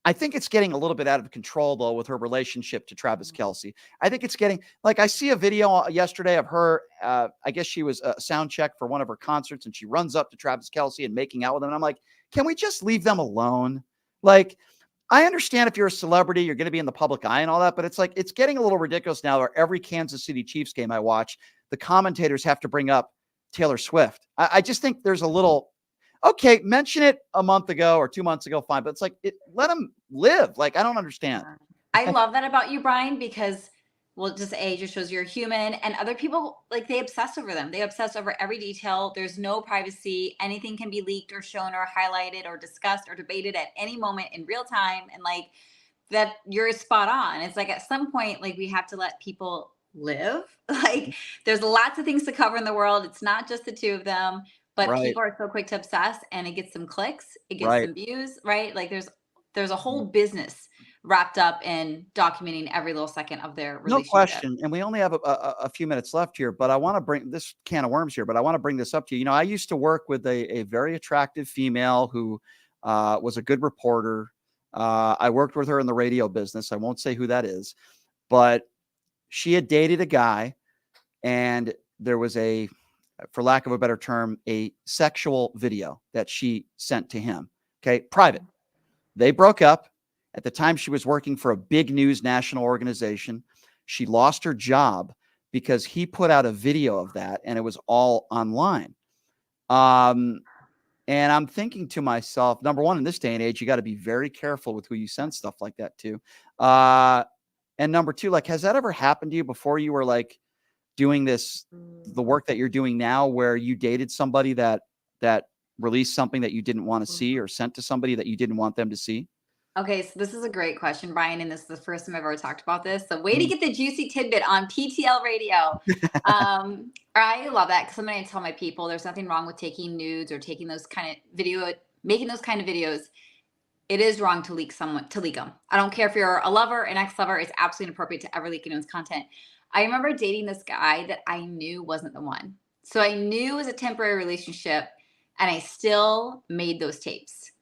I think it's getting a little bit out of control, though, with her relationship to Travis Kelce. I think it's getting, like, I see a video yesterday of her, I guess she was a sound check for one of her concerts, and she runs up to Travis Kelce and making out with him. And I'm like, can we just leave them alone? Like, I understand if you're a celebrity, you're going to be in the public eye and all that, but it's like, it's getting a little ridiculous now where every Kansas City Chiefs game I watch, the commentators have to bring up Taylor Swift. I just think there's a little, okay, mention it a month ago or 2 months ago, fine. But it's like, let them live. Like, I don't understand. I love that about you, Brian, because, well, just just shows you're human, and other people, like, they obsess over them. They obsess over every detail. There's no privacy. Anything can be leaked or shown or highlighted or discussed or debated at any moment in real time. And like that, you're spot on. It's like at some point, like, we have to let people live. Like, there's lots of things to cover in the world. It's not just the two of them. But people are so quick to obsess, and it gets some clicks, it gets some views, right? Like there's a whole business wrapped up in documenting every little second of their relationship. No question. And we only have a few minutes left here, but I want to bring this can of worms here, but I want to bring this up to you. You know, I used to work with a very attractive female who was a good reporter. I worked with her in the radio business. I won't say who that is, but she had dated a guy, and there was for lack of a better term, a sexual video that she sent to him. Okay. Private. They broke up. At the time, she was working for a big news national organization. She lost her job because he put out a video of that, and it was all online. And I'm thinking to myself, number one, in this day and age, you got to be very careful with who you send stuff like that to. And number two, like, has that ever happened to you before you were like doing the work that you're doing now, where you dated somebody that released something that you didn't want to see, or sent to somebody that you didn't want them to see? Okay, so this is a great question, Brian, and this is the first time I've ever talked about this. So way to get the juicy tidbit on PTL radio. I love that, because sometimes I tell my people there's nothing wrong with taking nudes or taking those kind of making those kind of videos. It is wrong to leak them. I don't care if you're a lover, an ex-lover, it's absolutely inappropriate to ever leak anyone's content. I remember dating this guy that I knew wasn't the one. So I knew it was a temporary relationship, and I still made those tapes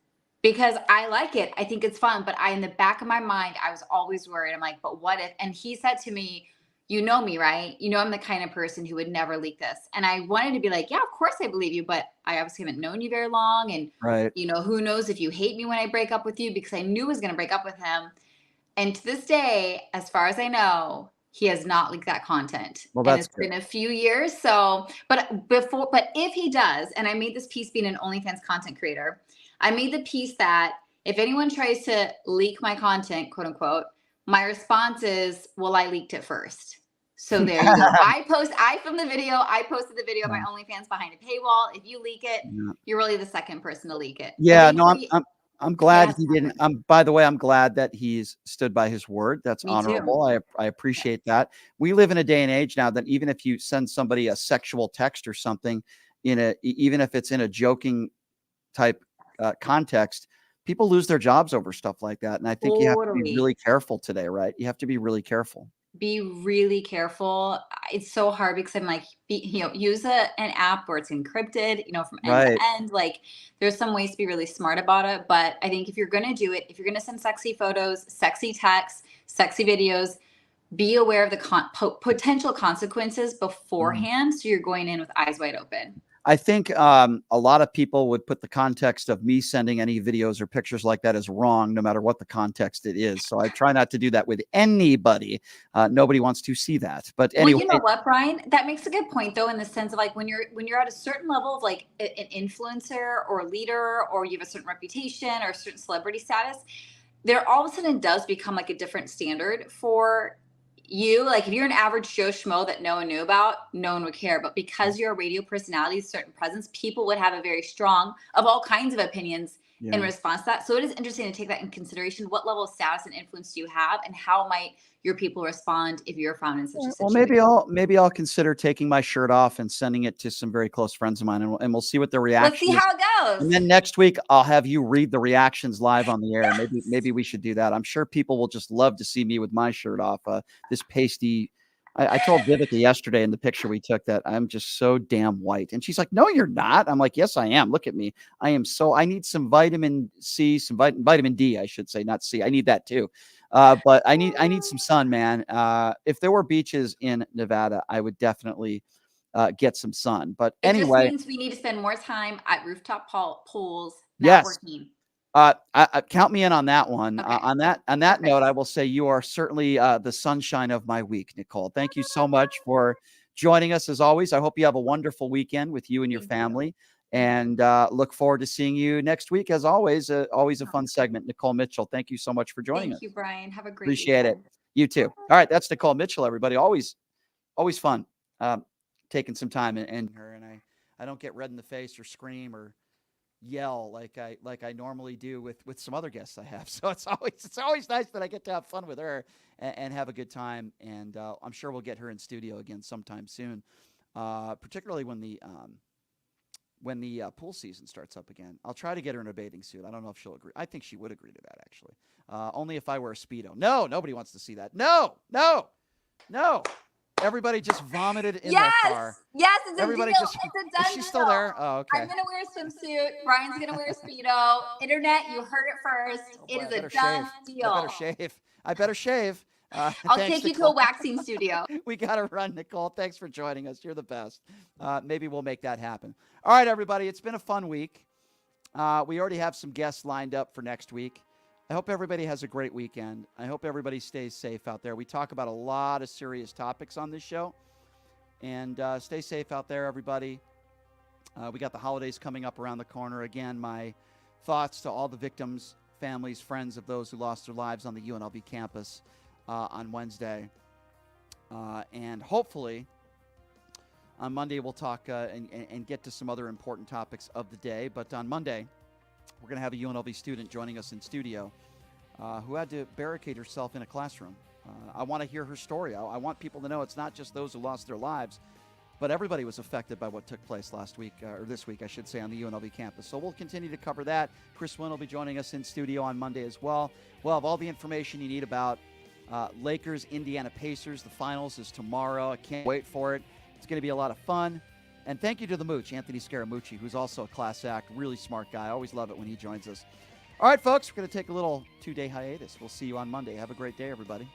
because I like it. I think it's fun. But in the back of my mind, I was always worried. I'm like, but what if? And he said to me, you know me, right? You know I'm the kind of person who would never leak this. And I wanted to be like, yeah, of course I believe you. But I obviously haven't known you very long. And, you know, who knows if you hate me when I break up with you, because I knew I was going to break up with him. And to this day, as far as I know, he has not leaked that content. Well, and it's been a few years. So, but if he does, and I made this piece being an OnlyFans content creator, I made the piece that if anyone tries to leak my content, quote unquote, my response is, well, I leaked it first. So there you go. I filmed the video. I posted the video on my OnlyFans behind a paywall. If you leak it, you're really the second person to leak it. Yeah, no, I'm glad he didn't. By the way, I'm glad that he's stood by his word. That's honorable. I appreciate that. We live in a day and age now that even if you send somebody a sexual text or something, even if it's in a joking type context, people lose their jobs over stuff like that. And I think you have to be really careful today, right? You have to be really careful. Be really careful. It's so hard because I'm like, use an app where it's encrypted, from end to end. Like, there's some ways to be really smart about it. But I think if you're going to do it, if you're going to send sexy photos, sexy texts, sexy videos, be aware of the potential consequences beforehand. So you're going in with eyes wide open. I think a lot of people would put the context of me sending any videos or pictures like that as wrong, no matter what the context it is. So I try not to do that with anybody. Nobody wants to see that. But anyway, well, you know what, Brian? That makes a good point, though, in the sense of like when you're at a certain level of like an influencer or a leader, or you have a certain reputation or a certain celebrity status, there all of a sudden does become like a different standard for you. Like if you're an average Joe Schmo that no one knew about, no one would care. But because you're a radio personality, certain presence, people would have a very strong of all kinds of opinions in response to that. So it is interesting to take that in consideration. What level of status and influence do you have, and how might your people respond if you're found in such a situation? Well, maybe I'll consider taking my shirt off and sending it to some very close friends of mine, and we'll see what the reaction is. Let's see how it goes. And then next week I'll have you read the reactions live on the air. Maybe we should do that. I'm sure people will just love to see me with my shirt off. This pasty I told Vivica yesterday in the picture we took that I'm just so damn white. And she's like, no, you're not. I'm like, yes, I am. Look at me. I need some vitamin C, some vitamin D, I should say, not C. I need that too. But I need some sun, man. If there were beaches in Nevada, I would definitely get some sun. But It just anyway. means we need to spend more time at rooftop pools, Yes. networking. Count me in on that one. Okay. On that note, I will say you are certainly the sunshine of my week, Nicole. Thank you so much for joining us as always. I hope you have a wonderful weekend with you and your family, and look forward to seeing you next week. As always, always a fun segment. Nicole Mitchell, thank you so much for joining us. Thank you, Brian. Have a great Appreciate weekend. it. You too. All right, that's Nicole Mitchell, everybody. Always fun taking some time in her, and I don't get red in the face or scream or yell like I normally do with some other guests I have. So it's always nice that I get to have fun with her and have a good time. And I'm sure we'll get her in studio again sometime soon, particularly when the pool season starts up again. I'll try to get her in a bathing suit. I don't know if she'll agree. I think she would agree to that, actually. Only if I wear a Speedo. No, nobody wants to see that. No. Everybody just vomited in their car. Yes, it's Everybody a deal. just. It's a done Is she still there? Oh, okay. I'm going to wear a swimsuit. Brian's going to wear a Speedo. Internet, you heard it first. It is a done deal. I better shave. I'll Thanks, take you to Nicole. a waxing studio. We got to run, Nicole. Thanks for joining us. You're the best. Maybe we'll make that happen. All right, everybody. It's been a fun week. We already have some guests lined up for next week. I hope everybody has a great weekend. I hope everybody stays safe out there. We talk about a lot of serious topics on this show. And stay safe out there, everybody. We got the holidays coming up around the corner. Again, my thoughts to all the victims, families, friends of those who lost their lives on the UNLV campus on Wednesday. And hopefully on Monday we'll talk and get to some other important topics of the day. But on Monday, we're going to have a UNLV student joining us in studio who had to barricade herself in a classroom. I want to hear her story. I want people to know it's not just those who lost their lives, but everybody was affected by what took place last week, or this week, I should say, on the UNLV campus. So we'll continue to cover that. Chris Wynn will be joining us in studio on Monday as well. We'll have all the information you need about Lakers, Indiana Pacers. The finals is tomorrow. I can't wait for it. It's going to be a lot of fun. And thank you to the Mooch, Anthony Scaramucci, who's also a class act, really smart guy. I always love it when he joins us. All right, folks, we're going to take a little 2-day hiatus. We'll see you on Monday. Have a great day, everybody.